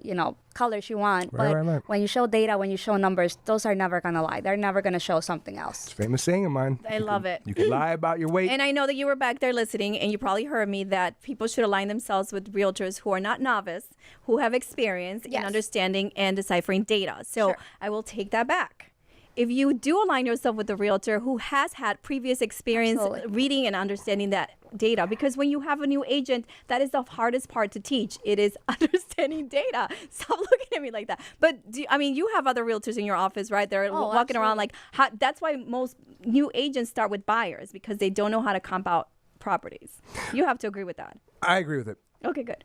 [SPEAKER 5] colors you want,
[SPEAKER 2] Right.
[SPEAKER 5] when you show data, when you show numbers, those are never going to lie. They're never going to show something else.
[SPEAKER 2] Famous saying of mine.
[SPEAKER 1] I love it.
[SPEAKER 2] You can lie about your weight.
[SPEAKER 1] And I know that you were back there listening, and you probably heard me that people should align themselves with realtors who are not novice, who have experience in
[SPEAKER 5] Yes.
[SPEAKER 1] understanding and deciphering data. So
[SPEAKER 5] Sure.
[SPEAKER 1] I will take that back. If you do align yourself with a realtor who has had previous experience
[SPEAKER 5] Absolutely.
[SPEAKER 1] reading and understanding that data, because when you have a new agent, that is the hardest part to teach. It is understanding data. Stop looking at me like that. But you have other realtors in your office, right? They're
[SPEAKER 5] Oh,
[SPEAKER 1] walking around like,
[SPEAKER 5] absolutely.
[SPEAKER 1] that's why most new agents start with buyers, because they don't know how to comp out properties. You have to agree with that.
[SPEAKER 2] I agree with it.
[SPEAKER 1] Okay, good.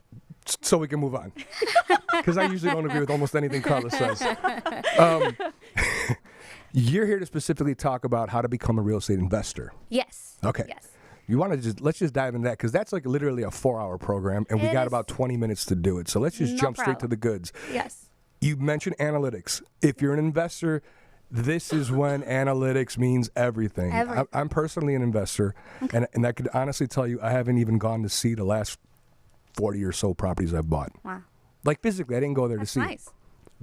[SPEAKER 2] So we can move on. Because I usually don't agree with almost anything Carla says. You're here to specifically talk about how to become a real estate investor.
[SPEAKER 5] Yes.
[SPEAKER 2] Okay.
[SPEAKER 5] Yes.
[SPEAKER 2] You want to let's just dive into that, because that's like literally a 4-hour program, and we
[SPEAKER 5] It
[SPEAKER 2] got
[SPEAKER 5] is.
[SPEAKER 2] about 20 minutes to do it. So let's just
[SPEAKER 5] No
[SPEAKER 2] jump straight to
[SPEAKER 5] problem.
[SPEAKER 2] the goods.
[SPEAKER 5] Yes.
[SPEAKER 2] You mentioned analytics. If you're an investor, this is when analytics means everything.
[SPEAKER 5] Everything.
[SPEAKER 2] I'm personally an investor, and I could honestly tell you I haven't even gone to see the last 40 or so properties I've bought.
[SPEAKER 5] Wow.
[SPEAKER 2] Like physically, I didn't go there
[SPEAKER 5] That's
[SPEAKER 2] to see.
[SPEAKER 5] nice.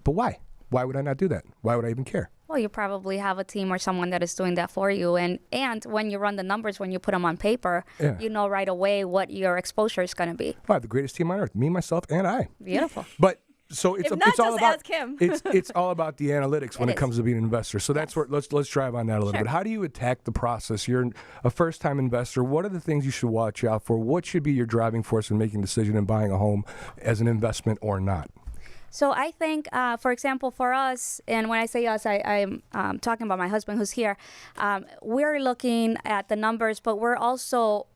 [SPEAKER 2] But why? Why would I not do that? Why would I even care?
[SPEAKER 5] Well, you probably have a team or someone that is doing that for you. And when you run the numbers, when you put them on paper,
[SPEAKER 2] Yeah.
[SPEAKER 5] you know right away what your exposure is going to be.
[SPEAKER 2] I have the greatest team on earth, me, myself, and I.
[SPEAKER 5] Beautiful.
[SPEAKER 2] But so it's
[SPEAKER 1] If not,
[SPEAKER 2] it's all
[SPEAKER 1] just
[SPEAKER 2] about
[SPEAKER 1] ask him.
[SPEAKER 2] it's all about the analytics when
[SPEAKER 5] It
[SPEAKER 2] it comes
[SPEAKER 5] is.
[SPEAKER 2] to being an investor. So that's where let's drive on that a little
[SPEAKER 5] Sure.
[SPEAKER 2] bit. How do you attack the process? You're a first time investor. What are the things you should watch out for? What should be your driving force in making a decision in buying a home as an investment or not?
[SPEAKER 5] So I think, for example, for us, and when I say us, I'm talking about my husband who's here, we're looking at the numbers, but we're also,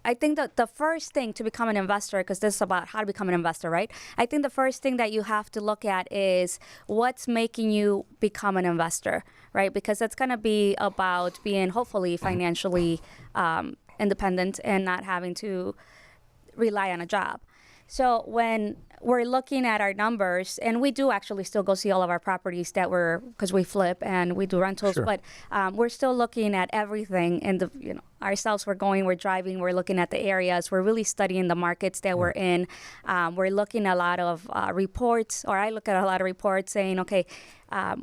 [SPEAKER 5] I think that the first thing to become an investor, because this is about how to become an investor, right? I think the first thing that you have to look at is what's making you become an investor, right? Because that's going to be about being hopefully financially independent and not having to rely on a job. So when we're looking at our numbers, and we do actually still go see all of our properties that because we flip and we do rentals,
[SPEAKER 2] Sure.
[SPEAKER 5] but we're still looking at everything. And ourselves, we're driving, we're looking at the areas, we're really studying the markets that we're in. We're looking at a lot of reports, or I look at a lot of reports saying, okay,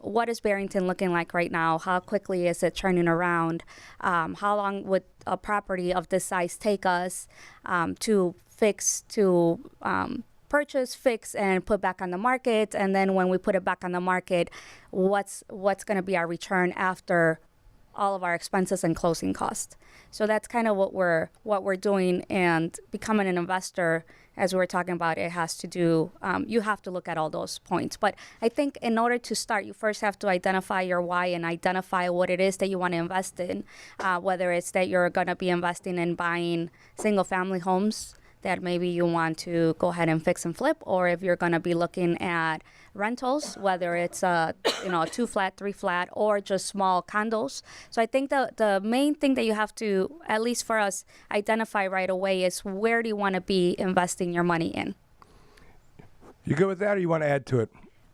[SPEAKER 5] what is Barrington looking like right now? How quickly is it turning around? How long would a property of this size take us to purchase, fix, and put back on the market? And then when we put it back on the market, what's going to be our return after all of our expenses and closing costs? So that's kind of what we're doing. And becoming an investor, as we were talking about, it has to do, you have to look at all those points. But I think in order to start, you first have to identify your why and identify what it is that you want to invest in, whether it's that you're going to be investing in buying single family homes that maybe you want to go ahead and fix and flip, or if you're going to be looking at rentals, whether it's a 2-flat, 3-flat, or just small condos. So I think the main thing that you have to, at least for us, identify right away is where do you want to be investing your money in.
[SPEAKER 2] You good with that, or you want to add to it?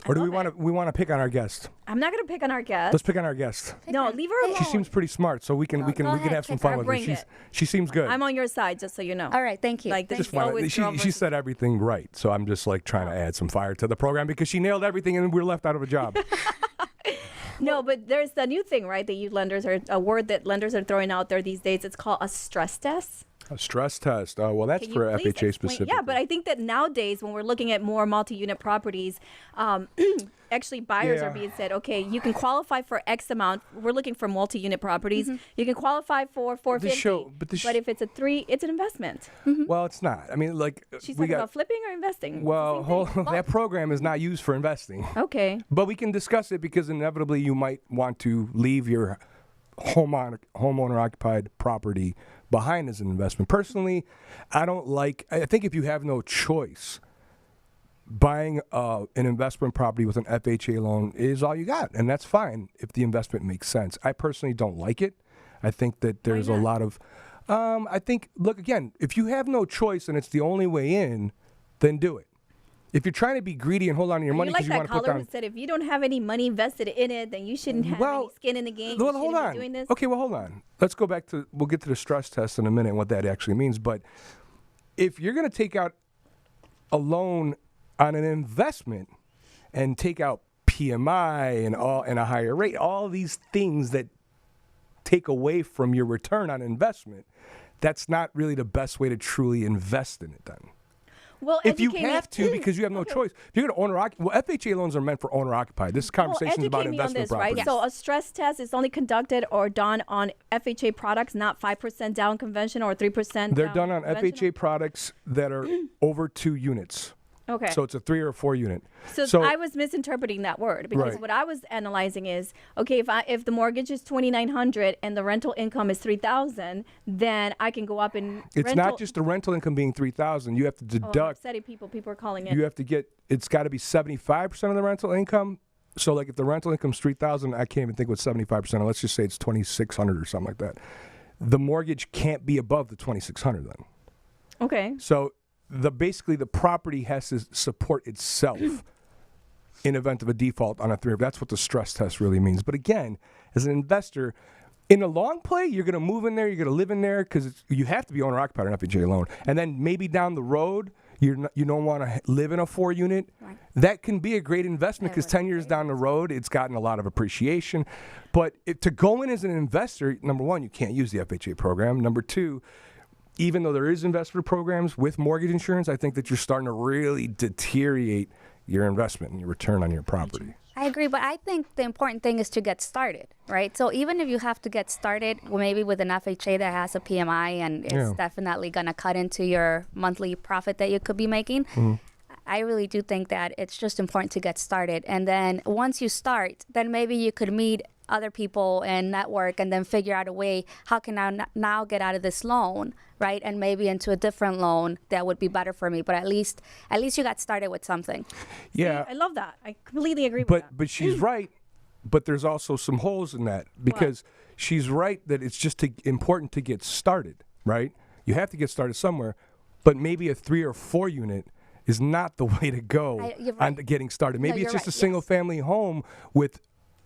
[SPEAKER 2] Or do we want to pick on our guest?
[SPEAKER 1] I'm not going to pick on our guest.
[SPEAKER 2] Let's pick on our guest.
[SPEAKER 1] No, leave her alone.
[SPEAKER 2] She seems pretty smart, so we can have some fun with her.
[SPEAKER 1] Bring it.
[SPEAKER 2] She seems good.
[SPEAKER 1] I'm on your side, just so you know.
[SPEAKER 5] All right, thank you.
[SPEAKER 1] Like, this
[SPEAKER 5] Thank
[SPEAKER 1] is
[SPEAKER 5] you.
[SPEAKER 1] always girl
[SPEAKER 2] She
[SPEAKER 1] versus-
[SPEAKER 2] said everything right, so I'm just like trying to add some fire to the program because she nailed everything and we're left out of a job.
[SPEAKER 1] No, but there's the new thing, right? A word that lenders are throwing out there these days. It's called a stress test.
[SPEAKER 2] A stress test. Oh, well, that's
[SPEAKER 1] Can
[SPEAKER 2] for
[SPEAKER 1] you please
[SPEAKER 2] FHA
[SPEAKER 1] explain-
[SPEAKER 2] specific.
[SPEAKER 1] Yeah, but I think that nowadays when we're looking at more multi-unit properties, actually buyers are being said, okay, you can qualify for X amount. We're looking for multi-unit properties. You can qualify for 450. But if it's a 3, it's an investment.
[SPEAKER 2] Well, it's not. I mean, like
[SPEAKER 1] She's
[SPEAKER 2] we
[SPEAKER 1] talking about flipping or investing.
[SPEAKER 2] Well, that program is not used for investing.
[SPEAKER 1] Okay.
[SPEAKER 2] But we can discuss it because inevitably you might want to leave your homeowner occupied property behind as an investment. Personally, I think if you have no choice, buying an investment property with an FHA loan is all you got, and that's fine if the investment makes sense. I personally don't like it. I think that there's a lot of look, again, if you have no choice and it's the only way in, then do it. If you're trying to be greedy and hold on to your money because you want to put down...
[SPEAKER 1] who said if you don't have any money invested in it, then you shouldn't have any skin in the game.
[SPEAKER 2] Well,
[SPEAKER 1] you
[SPEAKER 2] hold
[SPEAKER 1] shouldn't
[SPEAKER 2] on.
[SPEAKER 1] be doing this.
[SPEAKER 2] Okay, well, hold on. Let's go back to... We'll get to the stress test in a minute and what that actually means. But if you're going to take out a loan on an investment and take out PMI and a higher rate, all these things that take away from your return on investment, that's not really the best way to truly invest in it then.
[SPEAKER 1] Well,
[SPEAKER 2] if you have to, because you have no choice. If you're going to owner-occupied, well, FHA loans are meant for owner-occupied. This conversation is about investment properties.
[SPEAKER 1] Right? So a stress test is only conducted or done on FHA products, not 5% down conventional or 3%
[SPEAKER 2] They're
[SPEAKER 1] down
[SPEAKER 2] done on
[SPEAKER 1] conventional?
[SPEAKER 2] FHA products that are over 2 units.
[SPEAKER 1] Okay.
[SPEAKER 2] So it's a 3 or 4 unit.
[SPEAKER 1] So I was misinterpreting that word because
[SPEAKER 2] Right.
[SPEAKER 1] what I was analyzing is, okay, if the mortgage is $2,900 and the rental income is $3,000, then I can go up and
[SPEAKER 2] It's not just the rental income being $3,000. You have to deduct.
[SPEAKER 1] I'm upsetting people. People are calling in.
[SPEAKER 2] You have to get. It's got to be 75% of the rental income. So like if the rental income's $3,000, I can't even think what 75%. Let's just say it's $2,600 or something like that. The mortgage can't be above the $2,600 then.
[SPEAKER 1] Okay.
[SPEAKER 2] So basically the property has to support itself in event of a default on a 3. That's what the stress test really means. But again, as an investor, in a long play, you're going to move in there, you're going to live in there because you have to be owner-occupied on FHA loan. And then maybe down the road, you don't want to live in a 4 unit. Right. That can be a great investment because 10 years down the road, it's gotten a lot of appreciation. But to go in as an investor, number one, you can't use the FHA program. Number two, even though there is investor programs with mortgage insurance, I think that you're starting to really deteriorate your investment and your return on your property.
[SPEAKER 5] I agree, but I think the important thing is to get started, right? So even if you have to get started, maybe with an FHA that has a PMI and it's definitely going to cut into your monthly profit that you could be making, I really do think that it's just important to get started. And then once you start, then maybe you could meet other people and network and then figure out a way, how can I now get out of this loan, right? And maybe into a different loan that would be better for me. But at least you got started with something.
[SPEAKER 2] Yeah.
[SPEAKER 1] See, I love that. I completely agree with that.
[SPEAKER 2] But she's right. But there's also some holes in that because she's right that it's just important to get started, right? You have to get started somewhere. But maybe a 3 or 4 unit is not the way to go
[SPEAKER 5] you're
[SPEAKER 2] on
[SPEAKER 5] right.
[SPEAKER 2] getting started. Maybe
[SPEAKER 5] you're
[SPEAKER 2] it's just
[SPEAKER 5] right,
[SPEAKER 2] a single family home with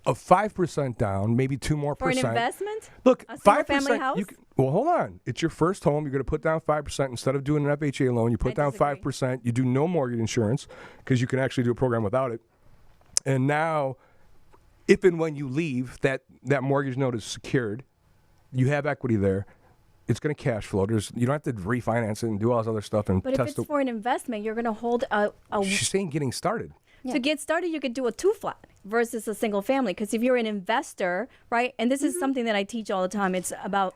[SPEAKER 2] a 5% down, maybe 2 more
[SPEAKER 1] For an
[SPEAKER 2] percent.
[SPEAKER 1] investment?
[SPEAKER 2] Look,
[SPEAKER 1] A single
[SPEAKER 2] 5%.
[SPEAKER 1] family house?
[SPEAKER 2] Well, hold on. It's your first home. You're going to put down 5% instead of doing an FHA loan. You put down
[SPEAKER 1] disagree.
[SPEAKER 2] 5%. You do no mortgage insurance because you can actually do a program without it. And now, if and when you leave, that mortgage note is secured. You have equity there. It's going to cash flow. You don't have to refinance it and do all this other stuff and
[SPEAKER 1] But if
[SPEAKER 2] test
[SPEAKER 1] it's for an investment, you're going to hold a
[SPEAKER 2] She's saying getting started.
[SPEAKER 1] To get started, you could do a 2-flat versus a single family. Because if you're an investor, right, and this is something that I teach all the time, it's about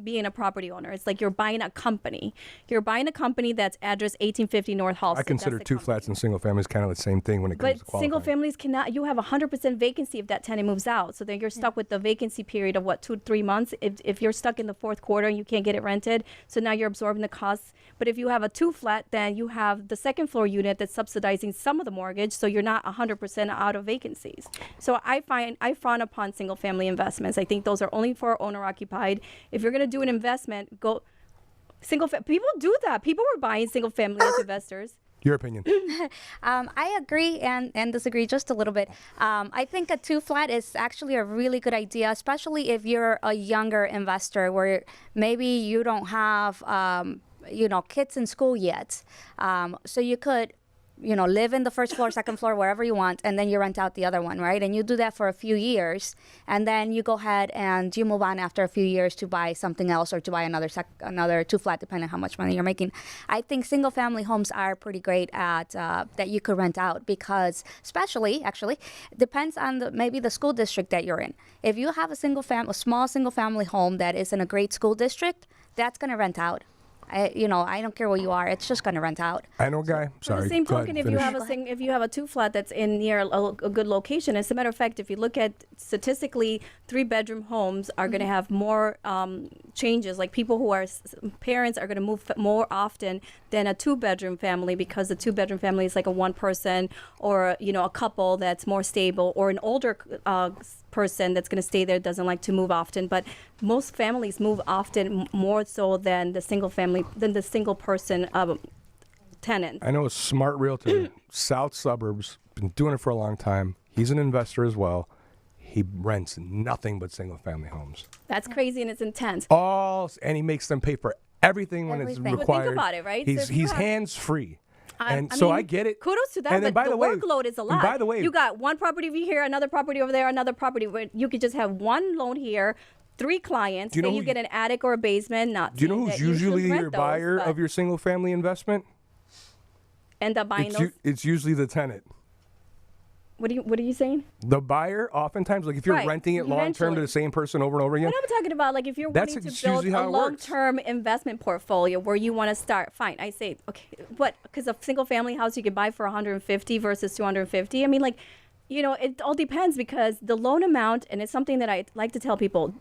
[SPEAKER 1] being a property owner. It's like you're buying a company. You're buying a company that's address 1850 North Halsted.
[SPEAKER 2] I consider 2 flats and single families kind of the same thing when it comes to
[SPEAKER 1] But
[SPEAKER 2] qualifying.
[SPEAKER 1] single families cannot. You have 100% vacancy if that tenant moves out. So then you're stuck with the vacancy period of 2 to 3 months. If you're stuck in the fourth quarter and you can't get it rented, so now you're absorbing the costs. But if you have a 2-flat, then you have the second floor unit that's subsidizing some of the mortgage, so you're not 100% out of vacancies. So I frown upon single family investments. I think those are only for owner occupied. If you're going to do an investment, go people do that. People were buying single family as investors.
[SPEAKER 2] Your opinion.
[SPEAKER 5] I agree and disagree just a little bit. I think a 2-flat is actually a really good idea, especially if you're a younger investor where maybe you don't have, kids in school yet. So you could, live in the first floor, second floor, wherever you want, and then you rent out the other one, right? And you do that for a few years, and then you go ahead and you move on after a few years to buy something else or to buy another 2-flat, depending on how much money you're making. I think single-family homes are pretty great at that you could rent out because, especially, actually, depends on maybe the school district that you're in. If you have a small single-family home that is in a great school district, that's going to rent out. I don't care where you are; it's just going to rent out.
[SPEAKER 2] I know a guy. Sorry.
[SPEAKER 1] For the same
[SPEAKER 2] go ahead,
[SPEAKER 1] token, if
[SPEAKER 2] finish.
[SPEAKER 1] you have a 2-flat that's in near a good location, as a matter of fact, if you look at statistically, 3-bedroom homes are going to have more changes. Like people who are parents are going to move more often than a 2-bedroom family because the 2-bedroom family is like a one person or a couple that's more stable or an older person that's going to stay there doesn't like to move often. But most families move often more so than the single person tenant.
[SPEAKER 2] I know a smart realtor, South Suburbs, been doing it for a long time. He's an investor as well. He rents nothing but single-family homes.
[SPEAKER 1] That's crazy and it's intense.
[SPEAKER 2] And he makes them pay for everything when it's
[SPEAKER 5] Everything.
[SPEAKER 1] But
[SPEAKER 2] required.
[SPEAKER 1] think about it, right? So
[SPEAKER 2] He's
[SPEAKER 1] if you have-
[SPEAKER 2] hands-free. I
[SPEAKER 1] mean,
[SPEAKER 2] get it.
[SPEAKER 1] Kudos to that,
[SPEAKER 2] And then,
[SPEAKER 1] but
[SPEAKER 2] by
[SPEAKER 1] the
[SPEAKER 2] way,
[SPEAKER 1] workload is a lot.
[SPEAKER 2] By the way,
[SPEAKER 1] you got one property over here, another property over there, another property where you could just have one loan here, 3 clients, then you get an attic or a basement. Not
[SPEAKER 2] do you know
[SPEAKER 1] saying
[SPEAKER 2] who's
[SPEAKER 1] that you should
[SPEAKER 2] usually
[SPEAKER 1] rent
[SPEAKER 2] your
[SPEAKER 1] those,
[SPEAKER 2] buyer
[SPEAKER 1] but
[SPEAKER 2] of your single-family investment?
[SPEAKER 1] end up buying those?
[SPEAKER 2] It's usually the tenant.
[SPEAKER 1] What are you saying?
[SPEAKER 2] The buyer, oftentimes, like if you're
[SPEAKER 1] Right,
[SPEAKER 2] renting it long-term to
[SPEAKER 1] eventually.
[SPEAKER 2] the same person over and over again,
[SPEAKER 1] What I'm talking about, like if you're
[SPEAKER 2] That's
[SPEAKER 1] wanting to
[SPEAKER 2] ex-
[SPEAKER 1] build
[SPEAKER 2] usually how
[SPEAKER 1] a
[SPEAKER 2] it works.
[SPEAKER 1] long-term investment portfolio where you want to start, fine. I say, okay, what? Because a single-family house you could buy for 150 versus 250. I mean, like, it all depends because the loan amount, and it's something that I like to tell people,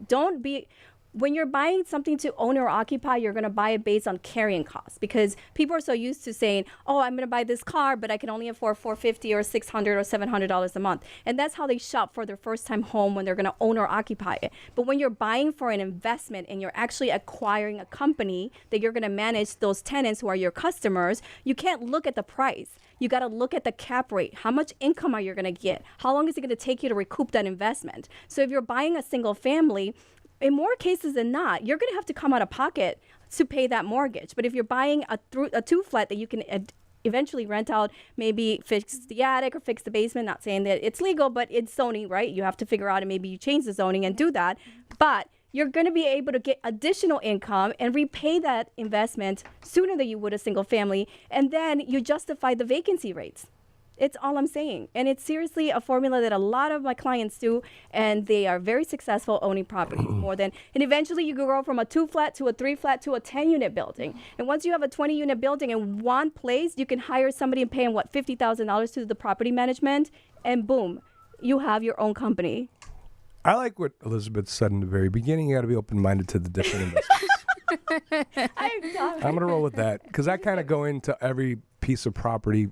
[SPEAKER 1] when you're buying something to own or occupy, you're going to buy it based on carrying costs because people are so used to saying, oh, I'm going to buy this car, but I can only afford $450 or $600 or $700 a month. And that's how they shop for their first time home when they're going to own or occupy it. But when you're buying for an investment and you're actually acquiring a company that you're going to manage those tenants who are your customers, you can't look at the price. You got to look at the cap rate. How much income are you going to get? How long is it going to take you to recoup that investment? So if you're buying a single family, in more cases than not, you're going to have to come out of pocket to pay that mortgage. But if you're buying a 2-flat that you can eventually rent out, maybe fix the attic or fix the basement, not saying that it's legal, but it's zoning, right? You have to figure out and maybe you change the zoning and do that. But you're going to be able to get additional income and repay that investment sooner than you would a single family. And then you justify the vacancy rates. It's all I'm saying. And it's seriously a formula that a lot of my clients do, and they are very successful owning property and eventually you go from a 2-flat to a 3-flat to a 10-unit building. And once you have a 20-unit building in one place, you can hire somebody and pay them, $50,000 to the property management, and boom, you have your own company.
[SPEAKER 2] I like what Elizabeth said in the very beginning. You got to be open-minded to the different investments. I'm going to roll with that because I kind of go into every piece of property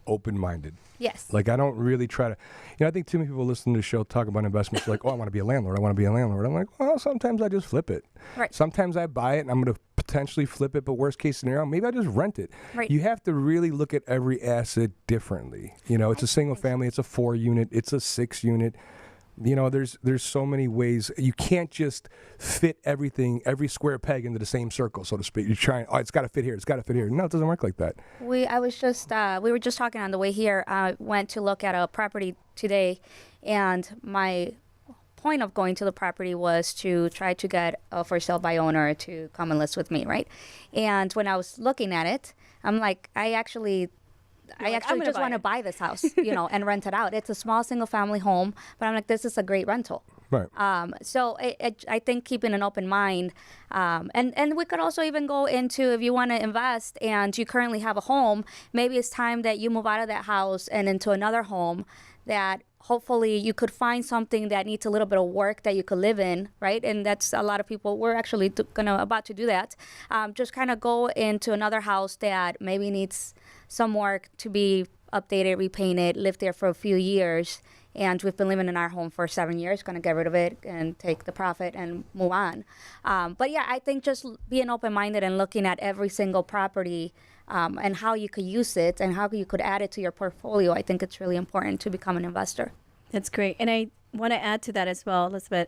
[SPEAKER 2] open-minded.
[SPEAKER 5] Yes.
[SPEAKER 2] Like I don't really try to, I think too many people listening to the show talk about investments like, oh, I want to be a landlord. I'm like, well, sometimes I just flip it.
[SPEAKER 5] Right.
[SPEAKER 2] Sometimes I buy it and I'm going to potentially flip it, but worst case scenario, maybe I just rent it.
[SPEAKER 5] Right.
[SPEAKER 2] You have to really look at every asset differently. It's a single family, it's a 4-unit, it's a 6-unit. There's so many ways. You can't just fit everything, every square peg into the same circle, so to speak. You're trying, it's got to fit here, it's got to fit here. No, it doesn't work like that.
[SPEAKER 5] We were just talking on the way here. I went to look at a property today, and my point of going to the property was to try to get a for sale by owner to come and list with me, right? And when I was looking at it, I'm like, I actually just want to buy this house, and rent it out. It's a small single family home, but I'm like, this is a great rental.
[SPEAKER 2] Right.
[SPEAKER 5] So I think keeping an open mind, and we could also even go into, if you want to invest and you currently have a home, maybe it's time that you move out of that house and into another home that hopefully you could find something that needs a little bit of work that you could live in, right? And that's a lot of people. We're actually about to do that. Just kind of go into another house that maybe needs some work to be updated, repainted, live there for a few years. And we've been living in our home for 7 years, going to get rid of it and take the profit and move on. But yeah, I think just being open-minded and looking at every single property and how you could use it and how you could add it to your portfolio, I think it's really important to become an investor.
[SPEAKER 1] That's great. And I want to add to that as well, Elizabeth.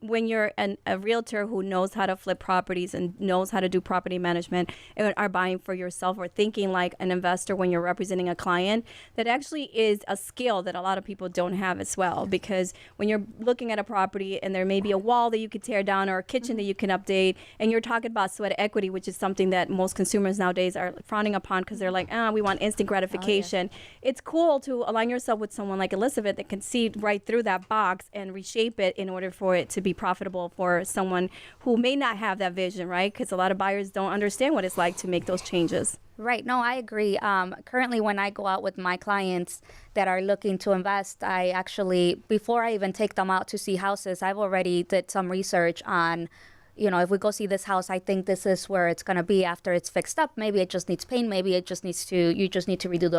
[SPEAKER 1] When you're a realtor who knows how to flip properties and knows how to do property management and are buying for yourself or thinking like an investor when you're representing a client, that actually is a skill that a lot of people don't have as well. Because when you're looking at a property and there may be a wall that you could tear down or a kitchen that you can update, and you're talking about sweat equity, which is something that most consumers nowadays are frowning upon because they're like, we want instant gratification. Oh, yeah. It's cool to align yourself with someone like Elizabeth that can see right through that box and reshape it in order for it to be profitable for someone who may not have that vision, right? Because a lot of buyers don't understand what it's like to make those changes.
[SPEAKER 5] Right. No, I agree. Currently, when I go out with my clients that are looking to invest, I actually, before I even take them out to see houses, I've already did some research on, if we go see this house, I think this is where it's going to be after it's fixed up. Maybe it just needs paint. Maybe it just needs you just need to redo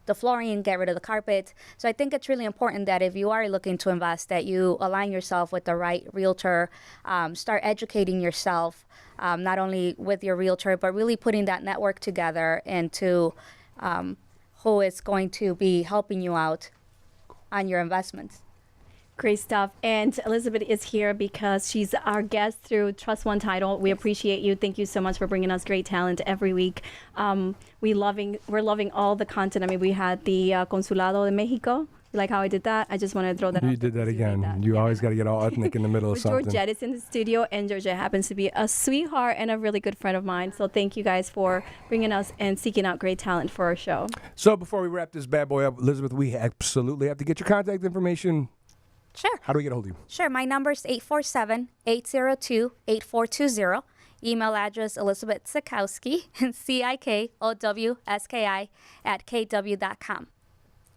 [SPEAKER 5] the flooring, get rid of the carpet. So I think it's really important that if you are looking to invest, that you align yourself with the right realtor, start educating yourself, not only with your realtor, but really putting that network together into who is going to be helping you out on your investments.
[SPEAKER 1] Great stuff. And Elizabeth is here because she's our guest through Trust One Title. We appreciate you. Thank you so much for bringing us great talent every week. We're loving all the content. I mean, we had the Consulado de Mexico. You like how I did that? I just wanted to throw that out.
[SPEAKER 2] You did that again. You always got to get all ethnic in the middle of something.
[SPEAKER 1] Georgette is in the studio, and Georgette happens to be a sweetheart and a really good friend of mine. So thank you guys for bringing us and seeking out great talent for our show.
[SPEAKER 2] So before we wrap this bad boy up, Elizabeth, we absolutely have to get your contact information.
[SPEAKER 5] Sure.
[SPEAKER 2] How do we get a hold of you?
[SPEAKER 5] Sure. My number is 847-802-8420. Email address Elizabeth Cikowski, CIKOWSKI @kw.com.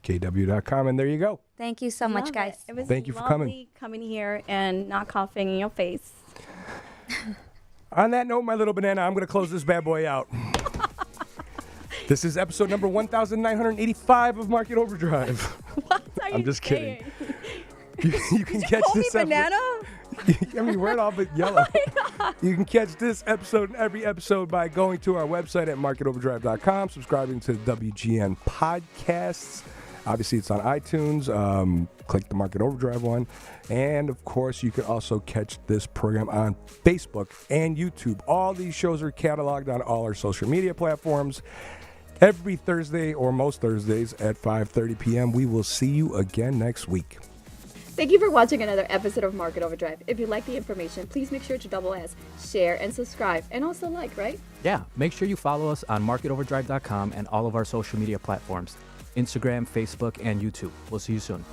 [SPEAKER 2] KW.com, and there you go.
[SPEAKER 5] Thank you so much, guys.
[SPEAKER 1] It was
[SPEAKER 2] Thank you for coming
[SPEAKER 1] here and not coughing in your face.
[SPEAKER 2] On that note, my little banana, I'm going to close this bad boy out. This is episode number 1985 of Market Overdrive.
[SPEAKER 1] What are you
[SPEAKER 2] I'm just
[SPEAKER 1] saying?
[SPEAKER 2] kidding. You can catch
[SPEAKER 1] Call me
[SPEAKER 2] this
[SPEAKER 1] banana?
[SPEAKER 2] I mean, we're all but yellow. You can catch this episode and every episode by going to our website at marketoverdrive.com, subscribing to WGN Podcasts. Obviously, it's on iTunes. Click the Market Overdrive one. And, of course, you can also catch this program on Facebook and YouTube. All these shows are cataloged on all our social media platforms. Every Thursday, or most Thursdays, at 5:30 p.m. We will see you again next week.
[SPEAKER 1] Thank you for watching another episode of Market Overdrive. If you like the information, please make sure to double S, share, and subscribe. And also like, right?
[SPEAKER 6] Yeah, make sure you follow us on marketoverdrive.com and all of our social media platforms, Instagram, Facebook, and YouTube. We'll see you soon.